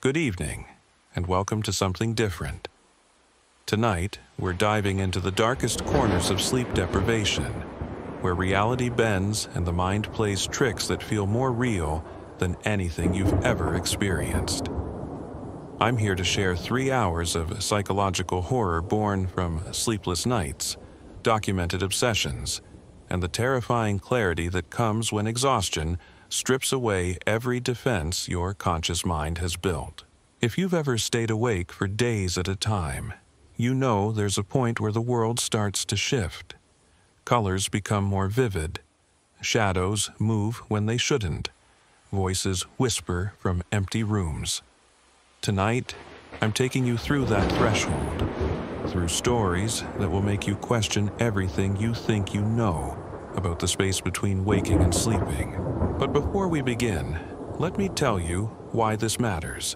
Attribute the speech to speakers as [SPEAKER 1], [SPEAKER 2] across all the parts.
[SPEAKER 1] Good evening, and welcome to Something Different. Tonight, we're diving into the darkest corners of sleep deprivation, where reality bends and the mind plays tricks that feel more real than anything you've ever experienced. I'm here to share 3 hours of psychological horror born from sleepless nights, documented obsessions, and the terrifying clarity that comes when exhaustion strips away every defense your conscious mind has built. If you've ever stayed awake for days at a time, you know there's a point where the world starts to shift. Colors become more vivid. Shadows move when they shouldn't. Voices whisper from empty rooms. Tonight, I'm taking you through that threshold, through stories that will make you question everything you think you know about the space between waking and sleeping. But before we begin, let me tell you why this matters.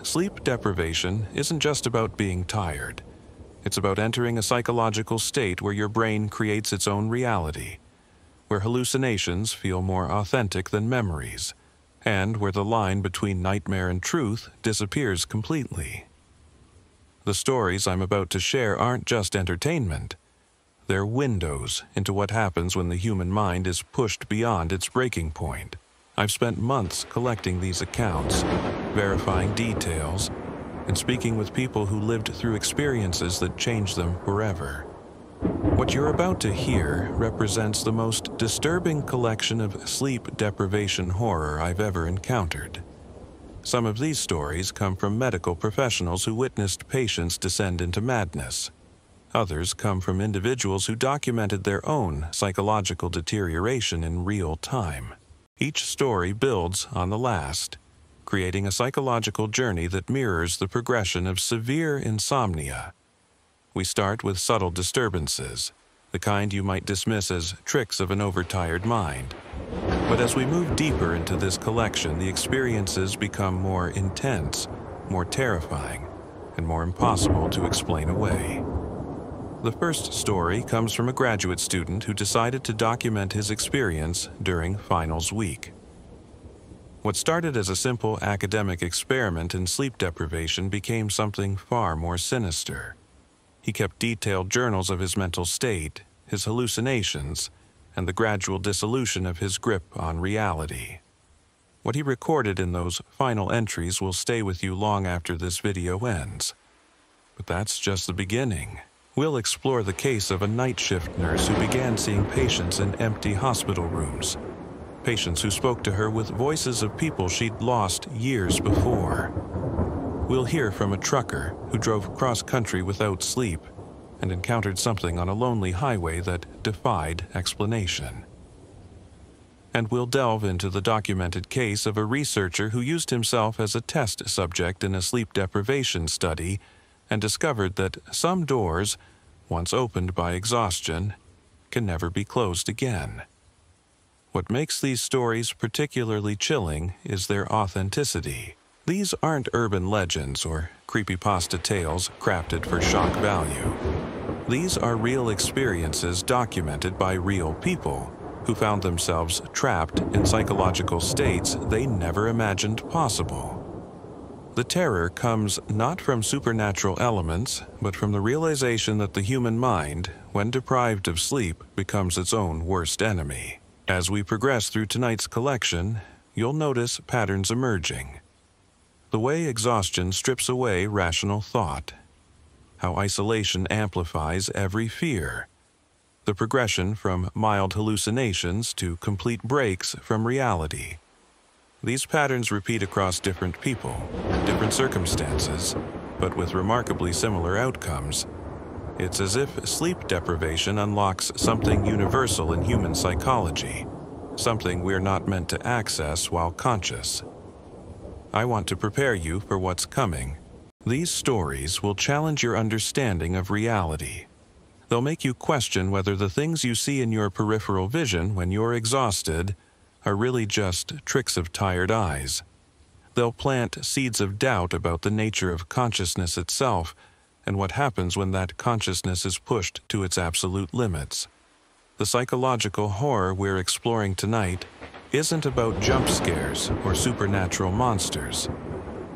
[SPEAKER 1] Sleep deprivation isn't just about being tired. It's about entering a psychological state where your brain creates its own reality, where hallucinations feel more authentic than memories, and where the line between nightmare and truth disappears completely. The stories I'm about to share aren't just entertainment. They're windows into what happens when the human mind is pushed beyond its breaking point. I've spent months collecting these accounts, verifying details, and speaking with people who lived through experiences that changed them forever. What you're about to hear represents the most disturbing collection of sleep deprivation horror I've ever encountered. Some of these stories come from medical professionals who witnessed patients descend into madness. Others come from individuals who documented their own psychological deterioration in real time. Each story builds on the last, creating a psychological journey that mirrors the progression of severe insomnia. We start with subtle disturbances, the kind you might dismiss as tricks of an overtired mind. But as we move deeper into this collection, the experiences become more intense, more terrifying, and more impossible to explain away. The first story comes from a graduate student who decided to document his experience during finals week. What started as a simple academic experiment in sleep deprivation became something far more sinister. He kept detailed journals of his mental state, his hallucinations, and the gradual dissolution of his grip on reality. What he recorded in those final entries will stay with you long after this video ends. But that's just the beginning. We'll explore the case of a night shift nurse who began seeing patients in empty hospital rooms. Patients who spoke to her with voices of people she'd lost years before. We'll hear from a trucker who drove cross-country without sleep and encountered something on a lonely highway that defied explanation. And we'll delve into the documented case of a researcher who used himself as a test subject in a sleep deprivation study and discovered that some doors, once opened by exhaustion, can never be closed again. What makes these stories particularly chilling is their authenticity. These aren't urban legends or creepypasta tales crafted for shock value. These are real experiences documented by real people who found themselves trapped in psychological states they never imagined possible. The terror comes not from supernatural elements, but from the realization that the human mind, when deprived of sleep, becomes its own worst enemy. As we progress through tonight's collection, you'll notice patterns emerging. The way exhaustion strips away rational thought, how isolation amplifies every fear, the progression from mild hallucinations to complete breaks from reality. These patterns repeat across different people, different circumstances, but with remarkably similar outcomes. It's as if sleep deprivation unlocks something universal in human psychology, something we're not meant to access while conscious. I want to prepare you for what's coming. These stories will challenge your understanding of reality. They'll make you question whether the things you see in your peripheral vision when you're exhausted are really just tricks of tired eyes. They'll plant seeds of doubt about the nature of consciousness itself and what happens when that consciousness is pushed to its absolute limits. The psychological horror we're exploring tonight isn't about jump scares or supernatural monsters.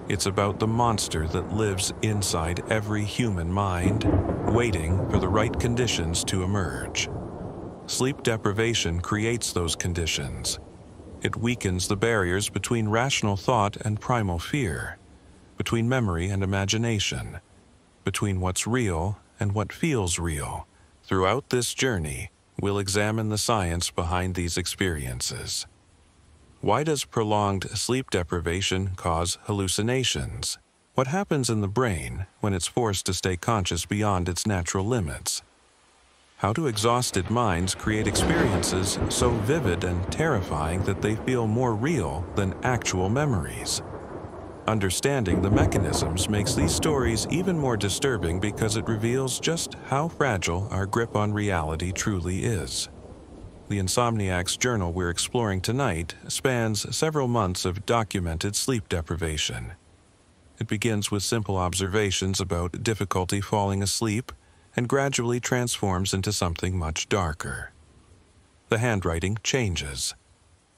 [SPEAKER 1] It's about the monster that lives inside every human mind, waiting for the right conditions to emerge. Sleep deprivation creates those conditions. It weakens the barriers between rational thought and primal fear, between memory and imagination, between what's real and what feels real. Throughout this journey, we'll examine the science behind these experiences. Why does prolonged sleep deprivation cause hallucinations? What happens in the brain when it's forced to stay conscious beyond its natural limits? How do exhausted minds create experiences so vivid and terrifying that they feel more real than actual memories? Understanding the mechanisms makes these stories even more disturbing because it reveals just how fragile our grip on reality truly is. The Insomniac's journal we're exploring tonight spans several months of documented sleep deprivation. It begins with simple observations about difficulty falling asleep and gradually transforms into something much darker. The handwriting changes.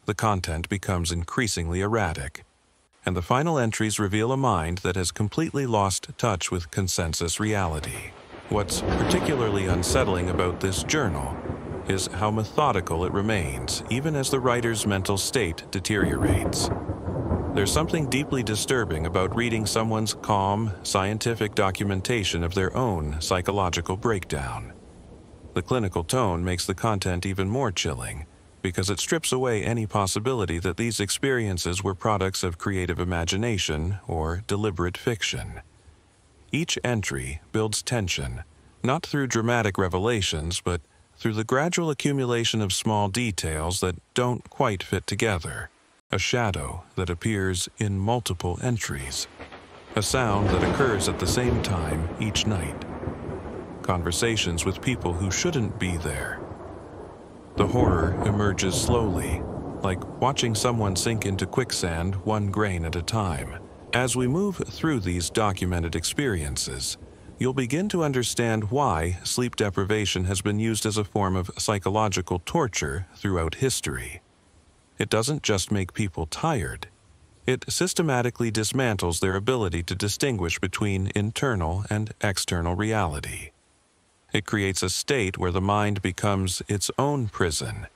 [SPEAKER 1] The content becomes increasingly erratic, and the final entries reveal a mind that has completely lost touch with consensus reality. What's particularly unsettling about this journal is how methodical it remains, even as the writer's mental state deteriorates. There's something deeply disturbing about reading someone's calm, scientific documentation of their own psychological breakdown. The clinical tone makes the content even more chilling, because it strips away any possibility that these experiences were products of creative imagination or deliberate fiction. Each entry builds tension, not through dramatic revelations, but through the gradual accumulation of small details that don't quite fit together. A shadow that appears in multiple entries. A sound that occurs at the same time each night. Conversations with people who shouldn't be there. The horror emerges slowly, like watching someone sink into quicksand one grain at a time. As we move through these documented experiences, you'll begin to understand why sleep deprivation has been used as a form of psychological torture throughout history. It doesn't just make people tired. It systematically dismantles their ability to distinguish between internal and external reality. It creates a state where the mind becomes its own prison,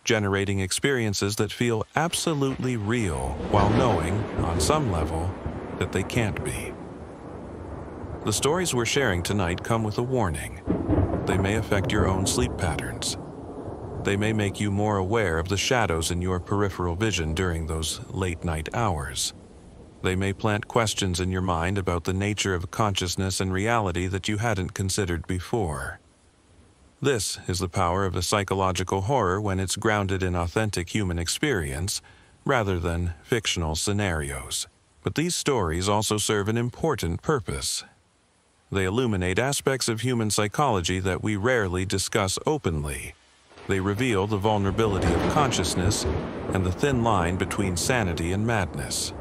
[SPEAKER 1] generating experiences that feel absolutely real while knowing, on some level, that they can't be. The stories we're sharing tonight come with a warning. They may affect your own sleep patterns. They may make you more aware of the shadows in your peripheral vision during those late-night hours. They may plant questions in your mind about the nature of consciousness and reality that you hadn't considered before. This is the power of a psychological horror when it's grounded in authentic human experience rather than fictional scenarios. But these stories also serve an important purpose. They illuminate aspects of human psychology that we rarely discuss openly. They reveal the vulnerability of consciousness and the thin line between sanity and madness.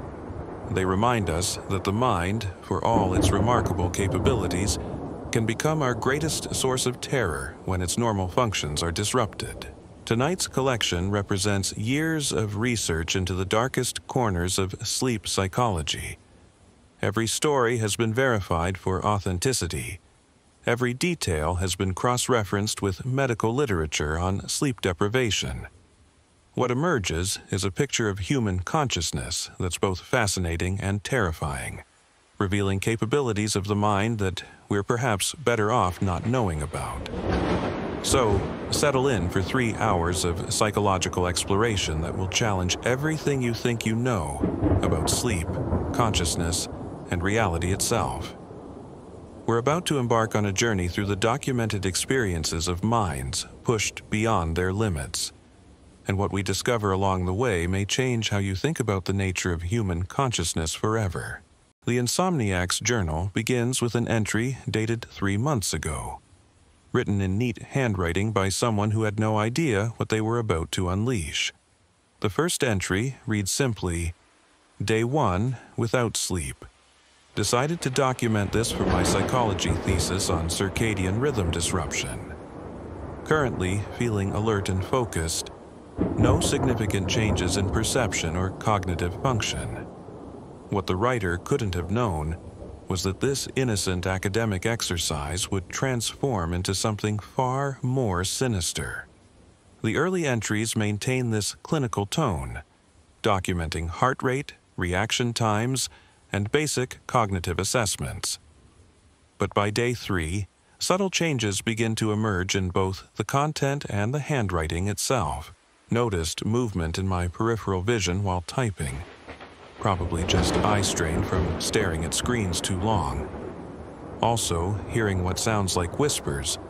[SPEAKER 1] They remind us that the mind, for all its remarkable capabilities, can become our greatest source of terror when its normal functions are disrupted. Tonight's collection represents years of research into the darkest corners of sleep psychology. Every story has been verified for authenticity. Every detail has been cross-referenced with medical literature on sleep deprivation. What emerges is a picture of human consciousness that's both fascinating and terrifying, revealing capabilities of the mind that we're perhaps better off not knowing about. So, settle in for 3 hours of psychological exploration that will challenge everything you think you know about sleep, consciousness, and reality itself. We're about to embark on a journey through the documented experiences of minds pushed beyond their limits. And what we discover along the way may change how you think about the nature of human consciousness forever. The Insomniac's journal begins with an entry dated 3 months ago, written in neat handwriting by someone who had no idea what they were about to unleash. The first entry reads simply, "Day 1 without sleep. Decided to document this for my psychology thesis on circadian rhythm disruption. Currently feeling alert and focused. No significant changes in perception or cognitive function. What the writer couldn't have known was that this innocent academic exercise would transform into something far more sinister. The early entries maintain this clinical tone, documenting heart rate, reaction times, and basic cognitive assessments. But by day 3, subtle changes begin to emerge in both the content and the handwriting itself. Noticed movement in my peripheral vision while typing, probably just eye strain from staring at screens too long. Also, hearing what sounds like whispers,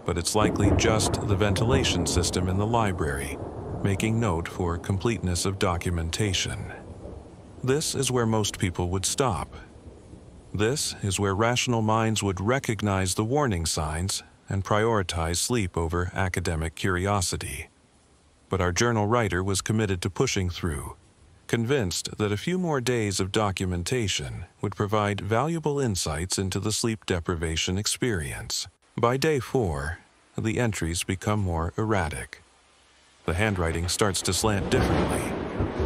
[SPEAKER 1] but it's likely just the ventilation system in the library, making note for completeness of documentation. This is where most people would stop. This is where rational minds would recognize the warning signs and prioritize sleep over academic curiosity. But our journal writer was committed to pushing through, convinced that a few more days of documentation would provide valuable insights into the sleep deprivation experience. By day 4, the entries become more erratic. The handwriting starts to slant differently,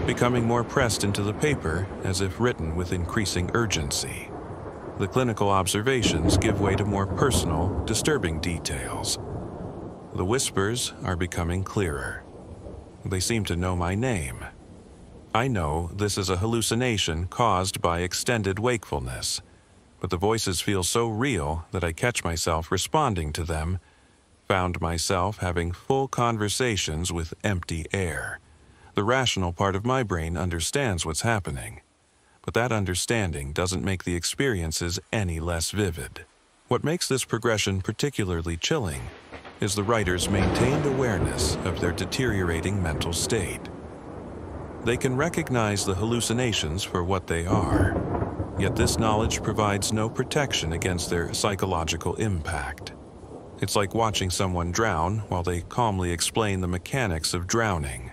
[SPEAKER 1] becoming more pressed into the paper as if written with increasing urgency. The clinical observations give way to more personal, disturbing details. The whispers are becoming clearer. They seem to know my name. I know this is a hallucination caused by extended wakefulness, but the voices feel so real that I catch myself responding to them, found myself having full conversations with empty air. The rational part of my brain understands what's happening, but that understanding doesn't make the experiences any less vivid. What makes this progression particularly chilling is the writer's maintained awareness of their deteriorating mental state. They can recognize the hallucinations for what they are, yet this knowledge provides no protection against their psychological impact. It's like watching someone drown while they calmly explain the mechanics of drowning.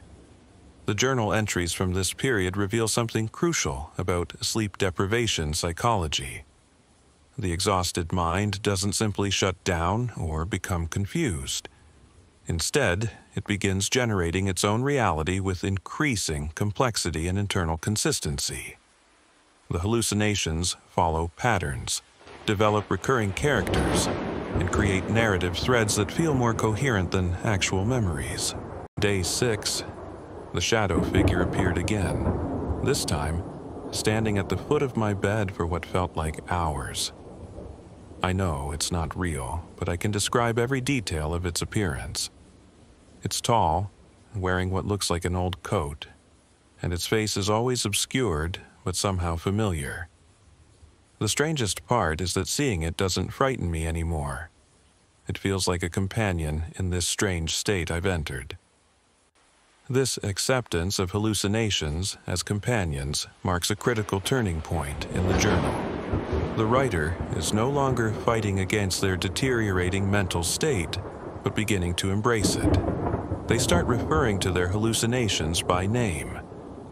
[SPEAKER 1] The journal entries from this period reveal something crucial about sleep deprivation psychology. The exhausted mind doesn't simply shut down or become confused. Instead, it begins generating its own reality with increasing complexity and internal consistency. The hallucinations follow patterns, develop recurring characters, and create narrative threads that feel more coherent than actual memories. Day 6, the shadow figure appeared again, this time standing at the foot of my bed for what felt like hours. I know it's not real, but I can describe every detail of its appearance. It's tall, wearing what looks like an old coat, and its face is always obscured but somehow familiar. The strangest part is that seeing it doesn't frighten me anymore. It feels like a companion in this strange state I've entered. This acceptance of hallucinations as companions marks a critical turning point in the journal. The writer is no longer fighting against their deteriorating mental state, but beginning to embrace it. They start referring to their hallucinations by name,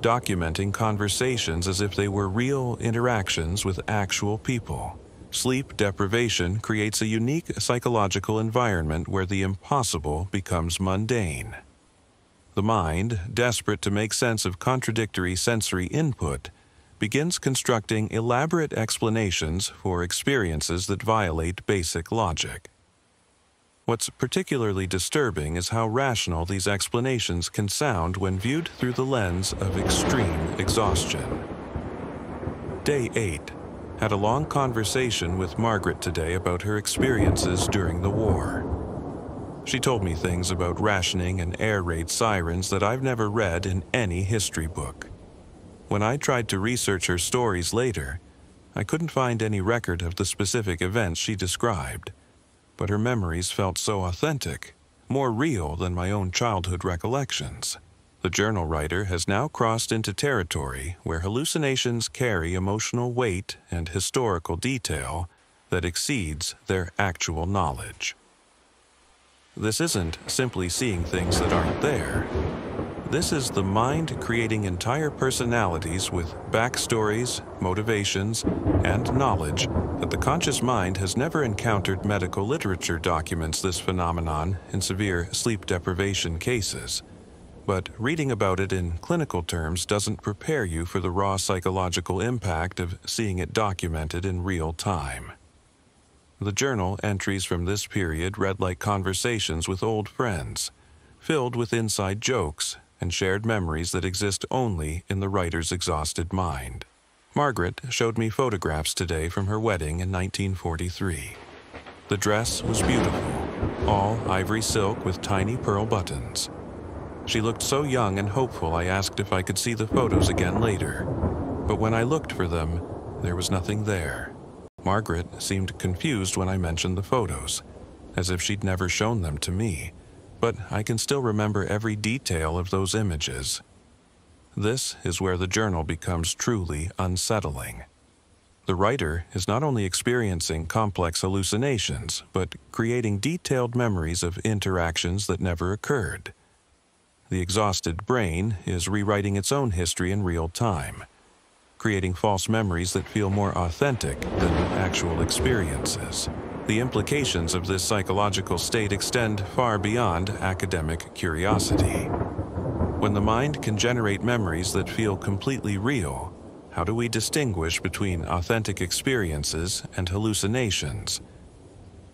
[SPEAKER 1] documenting conversations as if they were real interactions with actual people. Sleep deprivation creates a unique psychological environment where the impossible becomes mundane. The mind, desperate to make sense of contradictory sensory input, begins constructing elaborate explanations for experiences that violate basic logic. What's particularly disturbing is how rational these explanations can sound when viewed through the lens of extreme exhaustion. Day 8. Had a long conversation with Margaret today about her experiences during the war. She told me things about rationing and air raid sirens that I've never read in any history book. When I tried to research her stories later, I couldn't find any record of the specific events she described, but her memories felt so authentic, more real than my own childhood recollections. The journal writer has now crossed into territory where hallucinations carry emotional weight and historical detail that exceeds their actual knowledge. This isn't simply seeing things that aren't there. This is the mind creating entire personalities with backstories, motivations, and knowledge that the conscious mind has never encountered. Medical literature documents this phenomenon in severe sleep deprivation cases, but reading about it in clinical terms doesn't prepare you for the raw psychological impact of seeing it documented in real time. The journal entries from this period read like conversations with old friends, filled with inside jokes and shared memories that exist only in the writer's exhausted mind. Margaret showed me photographs today from her wedding in 1943. The dress was beautiful, all ivory silk with tiny pearl buttons. She looked so young and hopeful I asked if I could see the photos again later, but when I looked for them, there was nothing there. Margaret seemed confused when I mentioned the photos, as if she'd never shown them to me, but I can still remember every detail of those images. This is where the journal becomes truly unsettling. The writer is not only experiencing complex hallucinations, but creating detailed memories of interactions that never occurred. The exhausted brain is rewriting its own history in real time, creating false memories that feel more authentic than actual experiences. The implications of this psychological state extend far beyond academic curiosity. When the mind can generate memories that feel completely real, how do we distinguish between authentic experiences and hallucinations?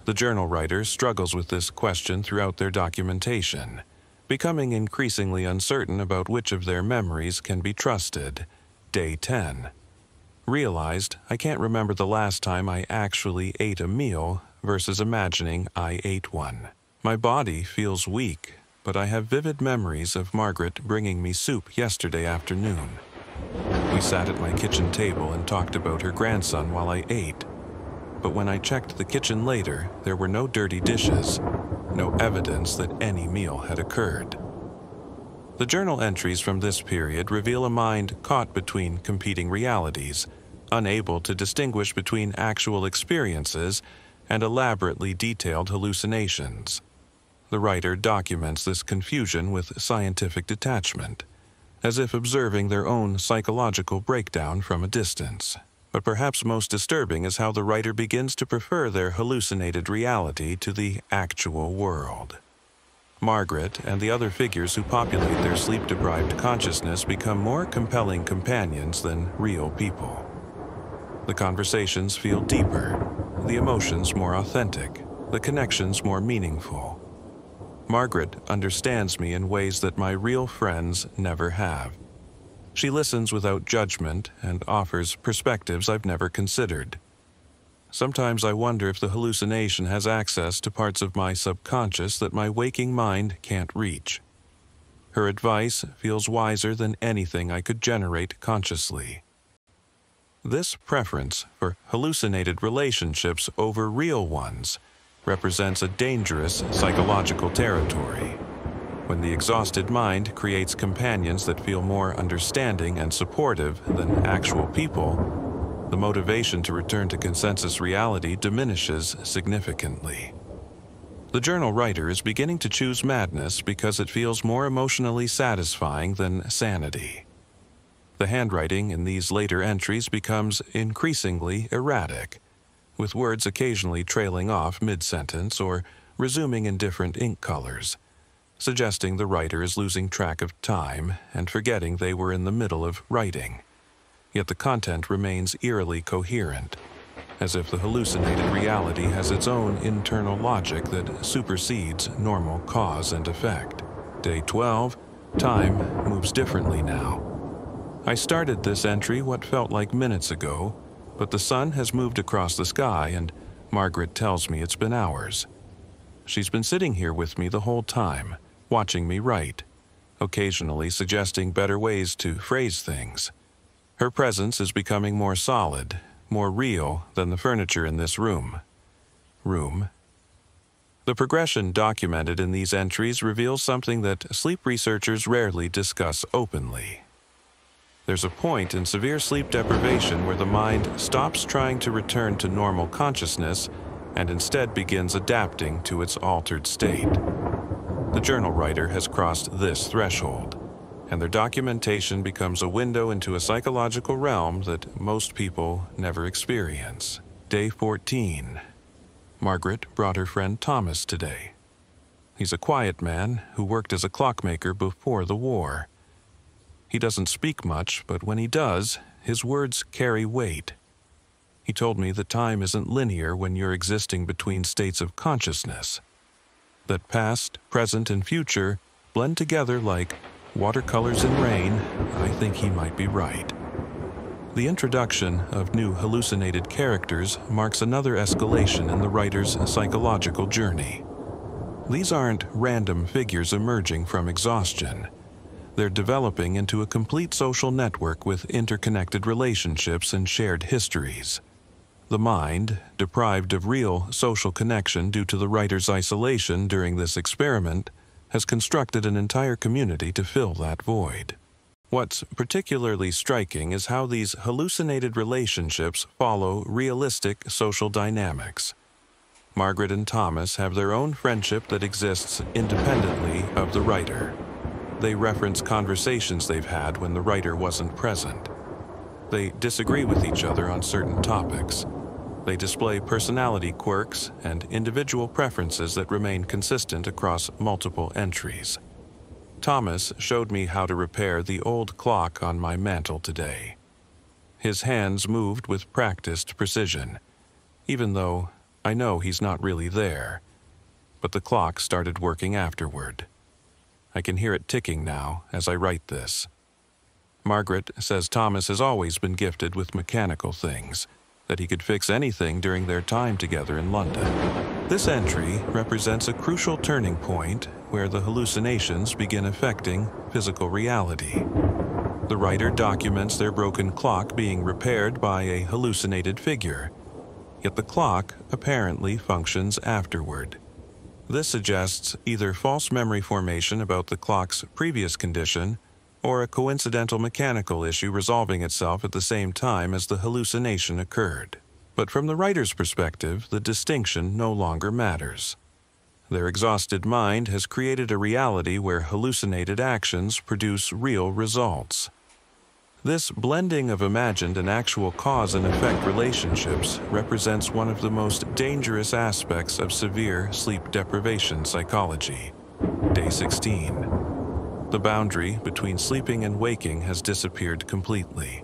[SPEAKER 1] The journal writer struggles with this question throughout their documentation, becoming increasingly uncertain about which of their memories can be trusted. Day 10. Realized I can't remember the last time I actually ate a meal versus imagining I ate one. My body feels weak, but I have vivid memories of Margaret bringing me soup yesterday afternoon. We sat at my kitchen table and talked about her grandson while I ate. But when I checked the kitchen later, there were no dirty dishes, no evidence that any meal had occurred. The journal entries from this period reveal a mind caught between competing realities, unable to distinguish between actual experiences and elaborately detailed hallucinations. The writer documents this confusion with scientific detachment, as if observing their own psychological breakdown from a distance. But perhaps most disturbing is how the writer begins to prefer their hallucinated reality to the actual world. Margaret and the other figures who populate their sleep-deprived consciousness become more compelling companions than real people. The conversations feel deeper, the emotions more authentic, the connections more meaningful. Margaret understands me in ways that my real friends never have. She listens without judgment and offers perspectives I've never considered. Sometimes I wonder if the hallucination has access to parts of my subconscious that my waking mind can't reach. Her advice feels wiser than anything I could generate consciously. This preference for hallucinated relationships over real ones represents a dangerous psychological territory. When the exhausted mind creates companions that feel more understanding and supportive than actual people, the motivation to return to consensus reality diminishes significantly. The journal writer is beginning to choose madness because it feels more emotionally satisfying than sanity. The handwriting in these later entries becomes increasingly erratic, with words occasionally trailing off mid-sentence or resuming in different ink colors, suggesting the writer is losing track of time and forgetting they were in the middle of writing. Yet the content remains eerily coherent, as if the hallucinated reality has its own internal logic that supersedes normal cause and effect. Day 12, time moves differently now. I started this entry what felt like minutes ago, but the sun has moved across the sky and Margaret tells me it's been hours. She's been sitting here with me the whole time, watching me write, occasionally suggesting better ways to phrase things. Her presence is becoming more solid, more real than the furniture in this room. The progression documented in these entries reveals something that sleep researchers rarely discuss openly. There's a point in severe sleep deprivation where the mind stops trying to return to normal consciousness and instead begins adapting to its altered state. The journal writer has crossed this threshold, and their documentation becomes a window into a psychological realm that most people never experience. Day 14. Margaret brought her friend Thomas today. He's a quiet man who worked as a clockmaker before the war. He doesn't speak much, but when he does, his words carry weight. He told me that time isn't linear when you're existing between states of consciousness. That past, present, and future blend together like watercolors in rain. I think he might be right. The introduction of new hallucinated characters marks another escalation in the writer's psychological journey. These aren't random figures emerging from exhaustion. They're developing into a complete social network with interconnected relationships and shared histories. The mind, deprived of real social connection due to the writer's isolation during this experiment, has constructed an entire community to fill that void. What's particularly striking is how these hallucinated relationships follow realistic social dynamics. Margaret and Thomas have their own friendship that exists independently of the writer. They reference conversations they've had when the writer wasn't present. They disagree with each other on certain topics. They display personality quirks and individual preferences that remain consistent across multiple entries. Thomas showed me how to repair the old clock on my mantel today. His hands moved with practiced precision, even though I know he's not really there. But the clock started working afterward. I can hear it ticking now as I write this. Margaret says Thomas has always been gifted with mechanical things, that he could fix anything during their time together in London. This entry represents a crucial turning point where the hallucinations begin affecting physical reality. The writer documents their broken clock being repaired by a hallucinated figure, yet the clock apparently functions afterward. This suggests either false memory formation about the clock's previous condition or a coincidental mechanical issue resolving itself at the same time as the hallucination occurred. But from the writer's perspective, the distinction no longer matters. Their exhausted mind has created a reality where hallucinated actions produce real results. This blending of imagined and actual cause and effect relationships represents one of the most dangerous aspects of severe sleep deprivation psychology. Day 16. The boundary between sleeping and waking has disappeared completely.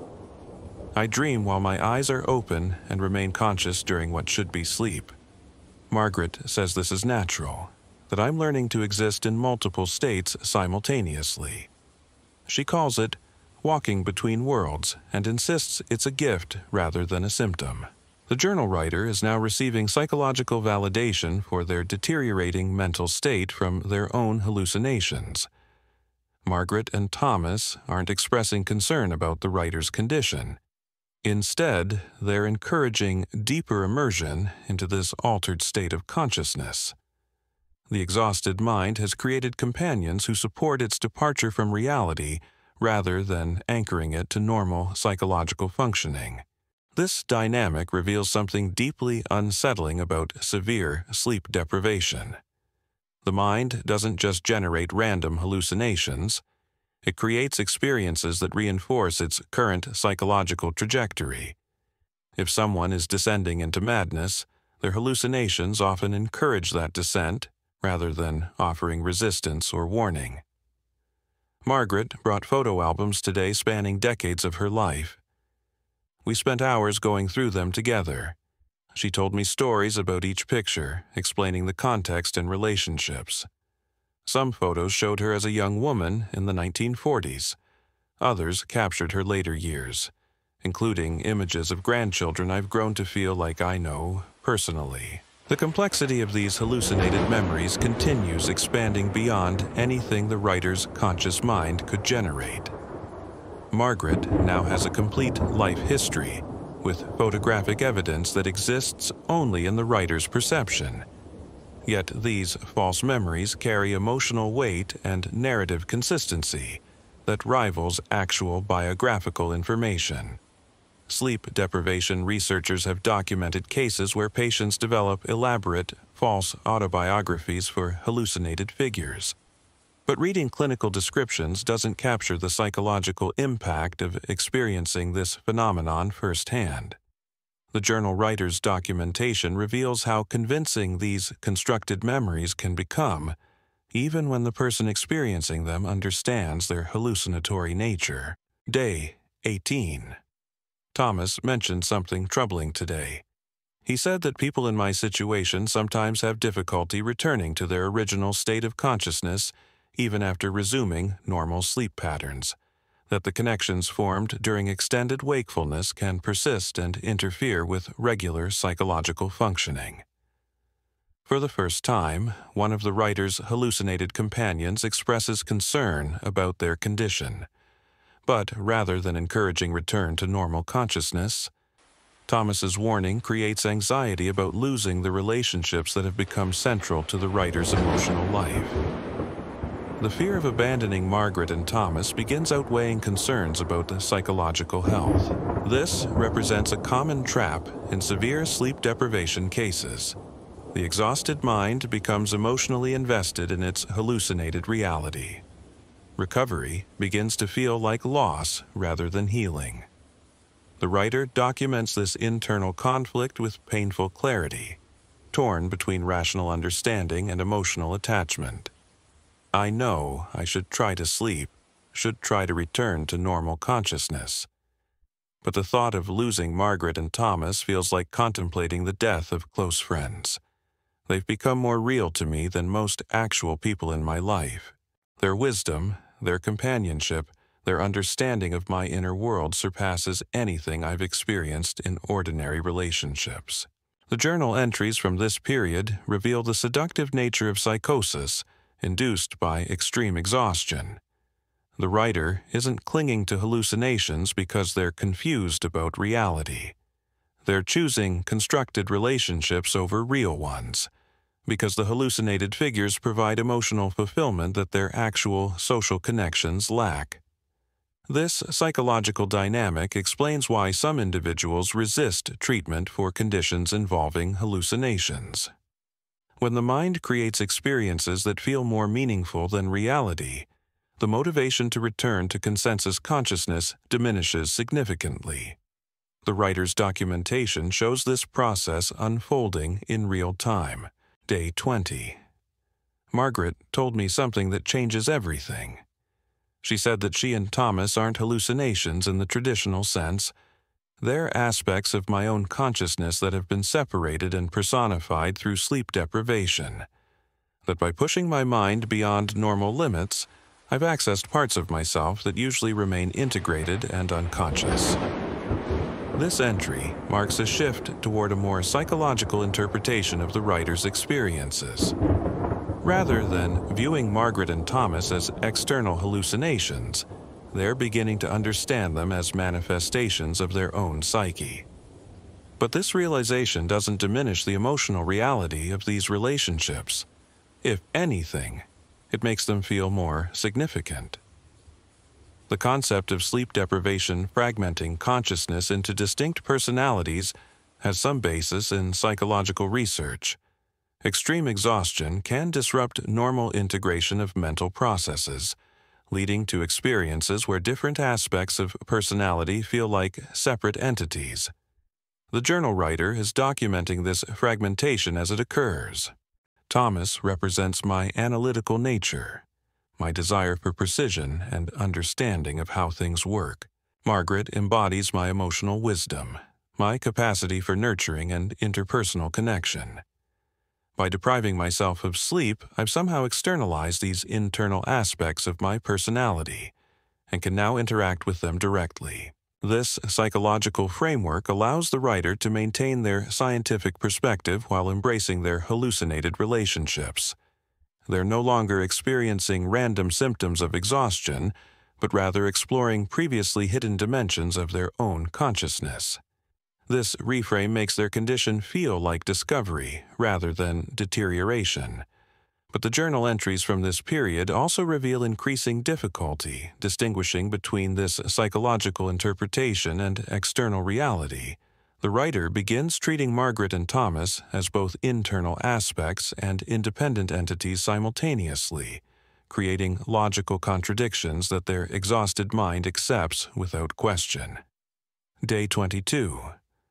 [SPEAKER 1] I dream while my eyes are open and remain conscious during what should be sleep. Margaret says this is natural, that I'm learning to exist in multiple states simultaneously. She calls it walking between worlds and insists it's a gift rather than a symptom. The journal writer is now receiving psychological validation for their deteriorating mental state from their own hallucinations. Margaret and Thomas aren't expressing concern about the writer's condition. Instead, they're encouraging deeper immersion into this altered state of consciousness. The exhausted mind has created companions who support its departure from reality rather than anchoring it to normal psychological functioning. This dynamic reveals something deeply unsettling about severe sleep deprivation. The mind doesn't just generate random hallucinations. It creates experiences that reinforce its current psychological trajectory. If someone is descending into madness, their hallucinations often encourage that descent rather than offering resistance or warning. Margaret brought photo albums today spanning decades of her life. We spent hours going through them together. She told me stories about each picture, explaining the context and relationships. Some photos showed her as a young woman in the 1940s. Others captured her later years, including images of grandchildren I've grown to feel like I know personally. The complexity of these hallucinated memories continues expanding beyond anything the writer's conscious mind could generate. Margaret now has a complete life history, with photographic evidence that exists only in the writer's perception. Yet these false memories carry emotional weight and narrative consistency that rivals actual biographical information. Sleep deprivation researchers have documented cases where patients develop elaborate, false autobiographies for hallucinated figures. But reading clinical descriptions doesn't capture the psychological impact of experiencing this phenomenon firsthand. The journal writer's documentation reveals how convincing these constructed memories can become, even when the person experiencing them understands their hallucinatory nature. Day 18. Thomas mentioned something troubling today. He said that people in my situation sometimes have difficulty returning to their original state of consciousness even after resuming normal sleep patterns, that the connections formed during extended wakefulness can persist and interfere with regular psychological functioning. For the first time, one of the writer's hallucinated companions expresses concern about their condition. But rather than encouraging return to normal consciousness, Thomas's warning creates anxiety about losing the relationships that have become central to the writer's emotional life. The fear of abandoning Margaret and Thomas begins outweighing concerns about psychological health. This represents a common trap in severe sleep deprivation cases. The exhausted mind becomes emotionally invested in its hallucinated reality. Recovery begins to feel like loss rather than healing. The writer documents this internal conflict with painful clarity, torn between rational understanding and emotional attachment. I know I should try to sleep, should try to return to normal consciousness. But the thought of losing Margaret and Thomas feels like contemplating the death of close friends. They've become more real to me than most actual people in my life. Their wisdom, their companionship, their understanding of my inner world surpasses anything I've experienced in ordinary relationships. The journal entries from this period reveal the seductive nature of psychosis induced by extreme exhaustion. The writer isn't clinging to hallucinations because they're confused about reality. They're choosing constructed relationships over real ones, because the hallucinated figures provide emotional fulfillment that their actual social connections lack. This psychological dynamic explains why some individuals resist treatment for conditions involving hallucinations. When the mind creates experiences that feel more meaningful than reality, the motivation to return to consensus consciousness diminishes significantly. The writer's documentation shows this process unfolding in real time. Day 20. Margaret told me something that changes everything. She said that she and Thomas aren't hallucinations in the traditional sense. They're aspects of my own consciousness that have been separated and personified through sleep deprivation. That by pushing my mind beyond normal limits, I've accessed parts of myself that usually remain integrated and unconscious. This entry marks a shift toward a more psychological interpretation of the writer's experiences. Rather than viewing Margaret and Thomas as external hallucinations, they're beginning to understand them as manifestations of their own psyche. But this realization doesn't diminish the emotional reality of these relationships. If anything, it makes them feel more significant. The concept of sleep deprivation fragmenting consciousness into distinct personalities has some basis in psychological research. Extreme exhaustion can disrupt normal integration of mental processes, leading to experiences where different aspects of personality feel like separate entities. The journal writer is documenting this fragmentation as it occurs. Thomas represents my analytical nature, my desire for precision and understanding of how things work. Margaret embodies my emotional wisdom, my capacity for nurturing and interpersonal connection. By depriving myself of sleep, I've somehow externalized these internal aspects of my personality and can now interact with them directly. This psychological framework allows the writer to maintain their scientific perspective while embracing their hallucinated relationships. They're no longer experiencing random symptoms of exhaustion, but rather exploring previously hidden dimensions of their own consciousness. This reframe makes their condition feel like discovery rather than deterioration. But the journal entries from this period also reveal increasing difficulty distinguishing between this psychological interpretation and external reality. The writer begins treating Margaret and Thomas as both internal aspects and independent entities simultaneously, creating logical contradictions that their exhausted mind accepts without question. Day 22.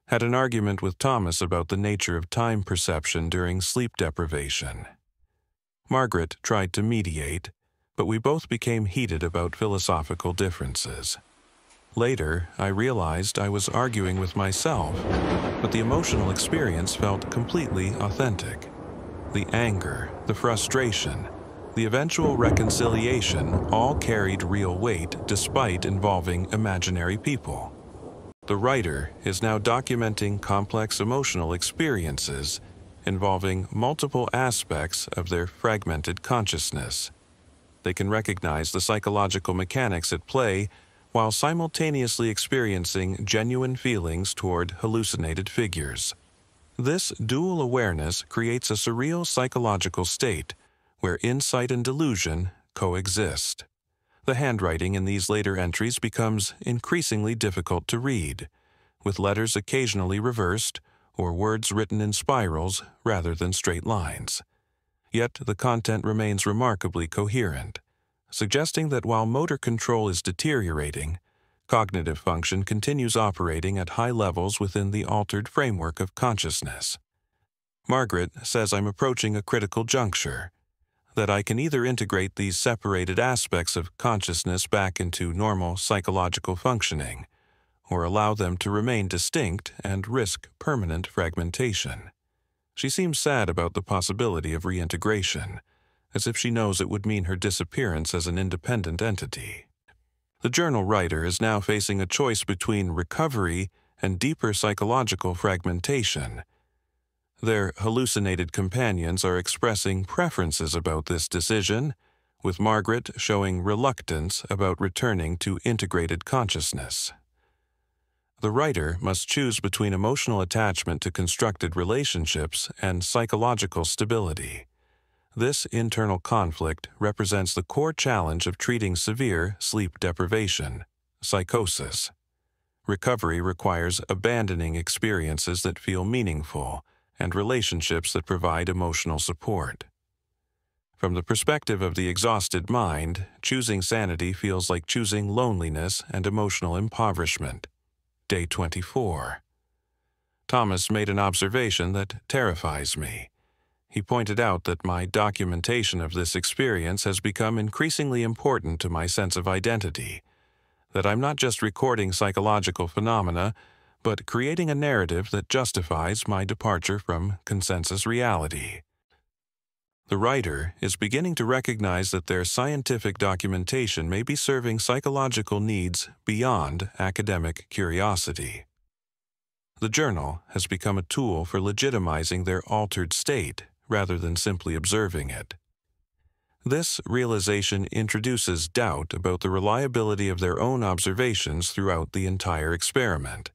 [SPEAKER 1] Had an argument with Thomas about the nature of time perception during sleep deprivation. Margaret tried to mediate, but we both became heated about philosophical differences. Later, I realized I was arguing with myself, but the emotional experience felt completely authentic. The anger, the frustration, the eventual reconciliation all carried real weight despite involving imaginary people. The writer is now documenting complex emotional experiences involving multiple aspects of their fragmented consciousness. They can recognize the psychological mechanics at play while simultaneously experiencing genuine feelings toward hallucinated figures. This dual awareness creates a surreal psychological state where insight and delusion coexist. The handwriting in these later entries becomes increasingly difficult to read, with letters occasionally reversed or words written in spirals rather than straight lines. Yet the content remains remarkably coherent, suggesting that while motor control is deteriorating, cognitive function continues operating at high levels within the altered framework of consciousness. Margaret says I'm approaching a critical juncture, that I can either integrate these separated aspects of consciousness back into normal psychological functioning, or allow them to remain distinct and risk permanent fragmentation. She seems sad about the possibility of reintegration, as if she knows it would mean her disappearance as an independent entity. The journal writer is now facing a choice between recovery and deeper psychological fragmentation. Their hallucinated companions are expressing preferences about this decision, with Margaret showing reluctance about returning to integrated consciousness. The writer must choose between emotional attachment to constructed relationships and psychological stability. This internal conflict represents the core challenge of treating severe sleep deprivation, psychosis. Recovery requires abandoning experiences that feel meaningful and relationships that provide emotional support. From the perspective of the exhausted mind, choosing sanity feels like choosing loneliness and emotional impoverishment. Day 24. Thomas made an observation that terrifies me. He pointed out that my documentation of this experience has become increasingly important to my sense of identity, that I'm not just recording psychological phenomena, but creating a narrative that justifies my departure from consensus reality. The writer is beginning to recognize that their scientific documentation may be serving psychological needs beyond academic curiosity. The journal has become a tool for legitimizing their altered state rather than simply observing it. This realization introduces doubt about the reliability of their own observations throughout the entire experiment.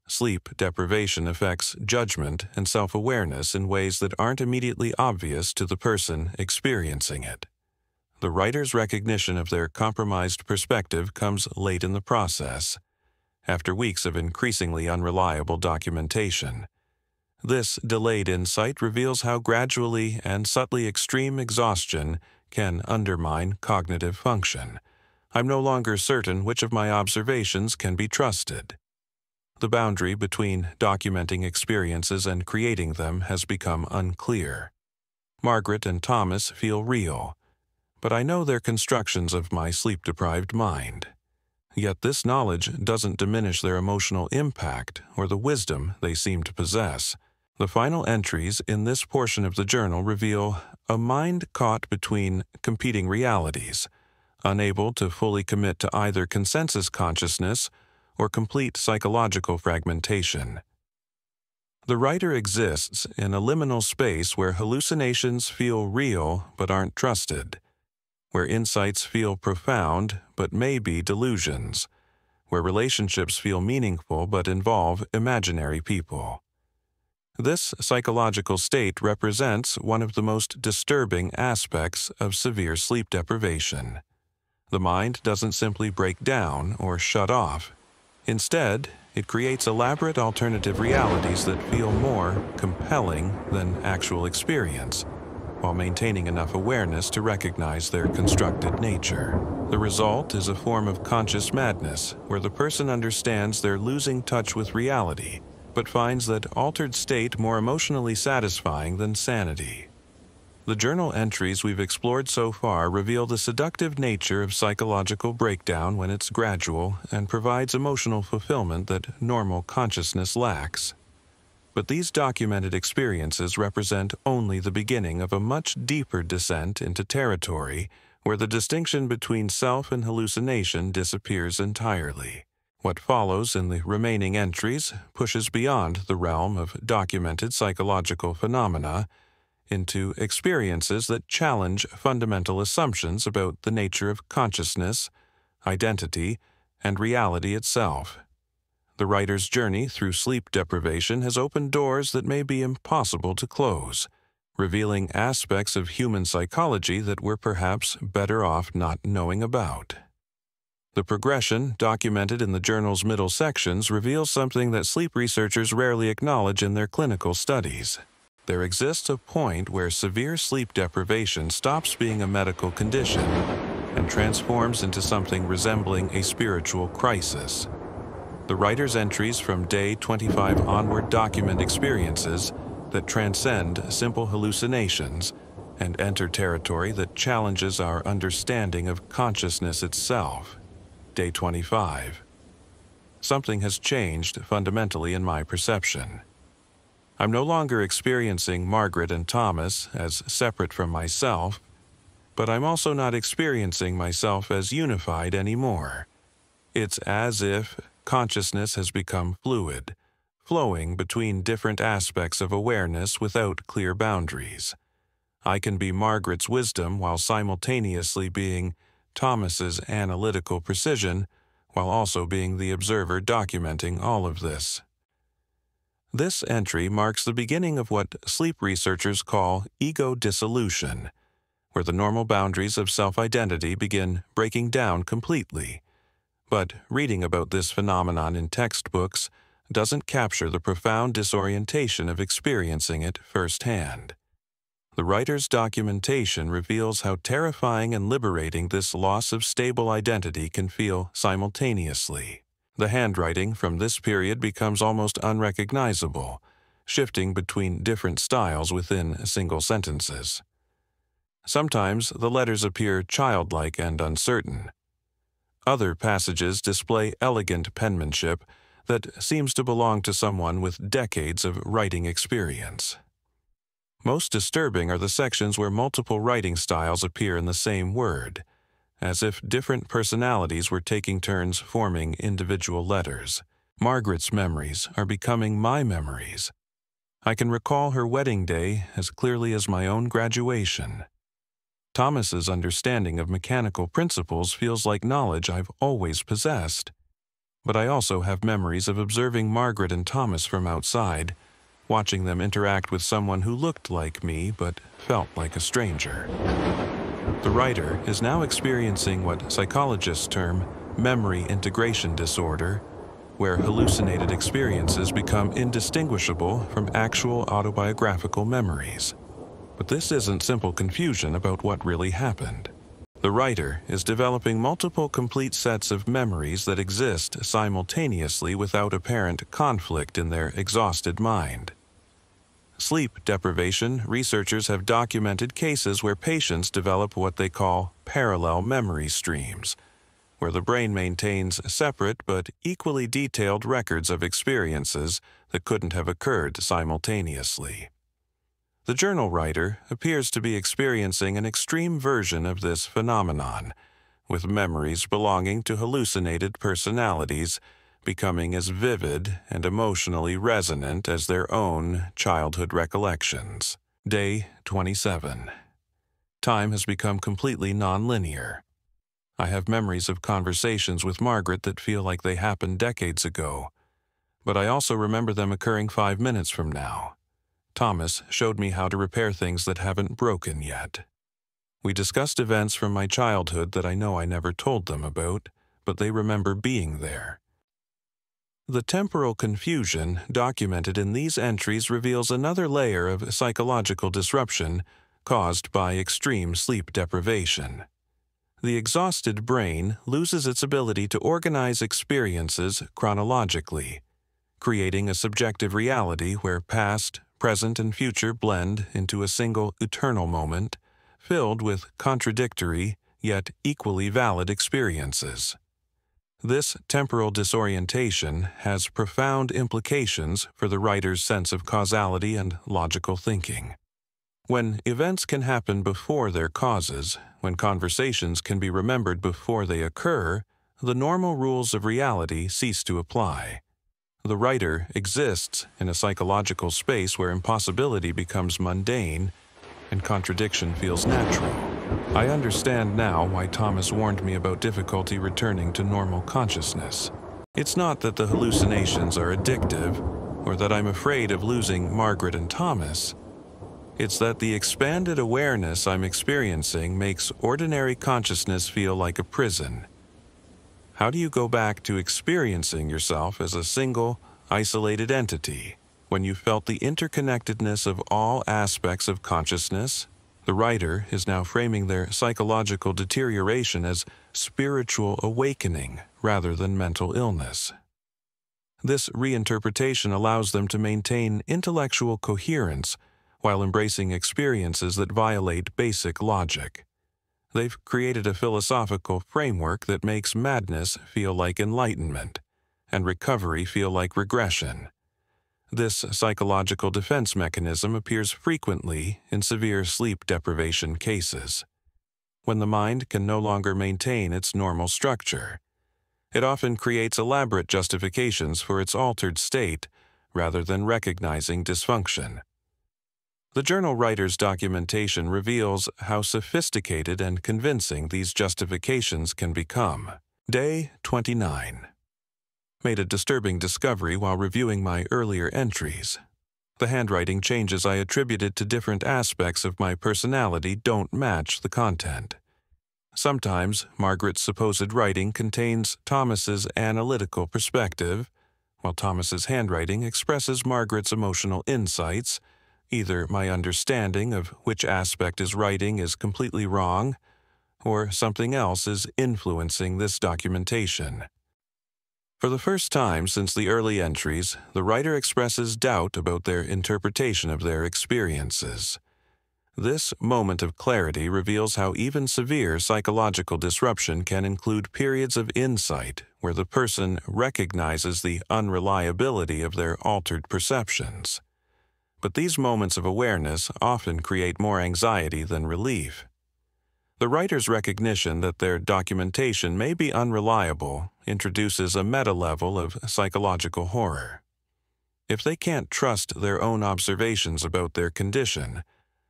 [SPEAKER 1] Sleep deprivation affects judgment and self-awareness in ways that aren't immediately obvious to the person experiencing it. The writer's recognition of their compromised perspective comes late in the process, after weeks of increasingly unreliable documentation. This delayed insight reveals how gradually and subtly extreme exhaustion can undermine cognitive function. I'm no longer certain which of my observations can be trusted. The boundary between documenting experiences and creating them has become unclear. Margaret and Thomas feel real, but I know they're constructions of my sleep-deprived mind. Yet this knowledge doesn't diminish their emotional impact or the wisdom they seem to possess. The final entries in this portion of the journal reveal a mind caught between competing realities, unable to fully commit to either consensus consciousness or complete psychological fragmentation. The writer exists in a liminal space where hallucinations feel real but aren't trusted, where insights feel profound but may be delusions, where relationships feel meaningful but involve imaginary people. This psychological state represents one of the most disturbing aspects of severe sleep deprivation. The mind doesn't simply break down or shut off. Instead, it creates elaborate alternative realities that feel more compelling than actual experience, while maintaining enough awareness to recognize their constructed nature. The result is a form of conscious madness, where the person understands they're losing touch with reality, but finds that altered state more emotionally satisfying than sanity. The journal entries we've explored so far reveal the seductive nature of psychological breakdown when it's gradual and provides emotional fulfillment that normal consciousness lacks. But these documented experiences represent only the beginning of a much deeper descent into territory where the distinction between self and hallucination disappears entirely. What follows in the remaining entries pushes beyond the realm of documented psychological phenomena into experiences that challenge fundamental assumptions about the nature of consciousness, identity, and reality itself. The writer's journey through sleep deprivation has opened doors that may be impossible to close, revealing aspects of human psychology that we're perhaps better off not knowing about. The progression, documented in the journal's middle sections, reveals something that sleep researchers rarely acknowledge in their clinical studies. There exists a point where severe sleep deprivation stops being a medical condition and transforms into something resembling a spiritual crisis. The writer's entries from day 25 onward document experiences that transcend simple hallucinations and enter territory that challenges our understanding of consciousness itself. Day 25. Something has changed fundamentally in my perception. I'm no longer experiencing Margaret and Thomas as separate from myself, but I'm also not experiencing myself as unified anymore. It's as if consciousness has become fluid, flowing between different aspects of awareness without clear boundaries. I can be Margaret's wisdom while simultaneously being Thomas's analytical precision, while also being the observer documenting all of this. This entry marks the beginning of what sleep researchers call ego dissolution, where the normal boundaries of self-identity begin breaking down completely. But reading about this phenomenon in textbooks doesn't capture the profound disorientation of experiencing it firsthand. The writer's documentation reveals how terrifying and liberating this loss of stable identity can feel simultaneously. The handwriting from this period becomes almost unrecognizable, shifting between different styles within single sentences. Sometimes the letters appear childlike and uncertain. Other passages display elegant penmanship that seems to belong to someone with decades of writing experience. Most disturbing are the sections where multiple writing styles appear in the same word, as if different personalities were taking turns forming individual letters. Margaret's memories are becoming my memories. I can recall her wedding day as clearly as my own graduation. Thomas's understanding of mechanical principles feels like knowledge I've always possessed. But I also have memories of observing Margaret and Thomas from outside, watching them interact with someone who looked like me but felt like a stranger. The writer is now experiencing what psychologists term memory integration disorder, where hallucinated experiences become indistinguishable from actual autobiographical memories. But this isn't simple confusion about what really happened. The writer is developing multiple complete sets of memories that exist simultaneously without apparent conflict in their exhausted mind. Sleep deprivation researchers have documented cases where patients develop what they call parallel memory streams, where the brain maintains separate but equally detailed records of experiences that couldn't have occurred simultaneously. The journal writer appears to be experiencing an extreme version of this phenomenon, with memories belonging to hallucinated personalities becoming as vivid and emotionally resonant as their own childhood recollections. Day 27. Time has become completely nonlinear. I have memories of conversations with Margaret that feel like they happened decades ago, but I also remember them occurring 5 minutes from now. Thomas showed me how to repair things that haven't broken yet. We discussed events from my childhood that I know I never told them about, but they remember being there. The temporal confusion documented in these entries reveals another layer of psychological disruption caused by extreme sleep deprivation. The exhausted brain loses its ability to organize experiences chronologically, creating a subjective reality where past, present and future blend into a single eternal moment, filled with contradictory yet equally valid experiences. This temporal disorientation has profound implications for the writer's sense of causality and logical thinking. When events can happen before their causes, when conversations can be remembered before they occur, the normal rules of reality cease to apply. The writer exists in a psychological space where impossibility becomes mundane and contradiction feels natural. I understand now why Thomas warned me about difficulty returning to normal consciousness. It's not that the hallucinations are addictive, or that I'm afraid of losing Margaret and Thomas. It's that the expanded awareness I'm experiencing makes ordinary consciousness feel like a prison. How do you go back to experiencing yourself as a single, isolated entity when you felt the interconnectedness of all aspects of consciousness? The writer is now framing their psychological deterioration as spiritual awakening rather than mental illness. This reinterpretation allows them to maintain intellectual coherence while embracing experiences that violate basic logic. They've created a philosophical framework that makes madness feel like enlightenment and recovery feel like regression. This psychological defense mechanism appears frequently in severe sleep deprivation cases. When the mind can no longer maintain its normal structure, it often creates elaborate justifications for its altered state rather than recognizing dysfunction. The journal writer's documentation reveals how sophisticated and convincing these justifications can become. Day 29. Made a disturbing discovery while reviewing my earlier entries. The handwriting changes I attributed to different aspects of my personality don't match the content. Sometimes Margaret's supposed writing contains Thomas's analytical perspective, while Thomas's handwriting expresses Margaret's emotional insights. Either my understanding of which aspect is writing is completely wrong, or something else is influencing this documentation. For the first time since the early entries, the writer expresses doubt about their interpretation of their experiences. This moment of clarity reveals how even severe psychological disruption can include periods of insight where the person recognizes the unreliability of their altered perceptions. But these moments of awareness often create more anxiety than relief. The writer's recognition that their documentation may be unreliable introduces a meta-level of psychological horror. If they can't trust their own observations about their condition,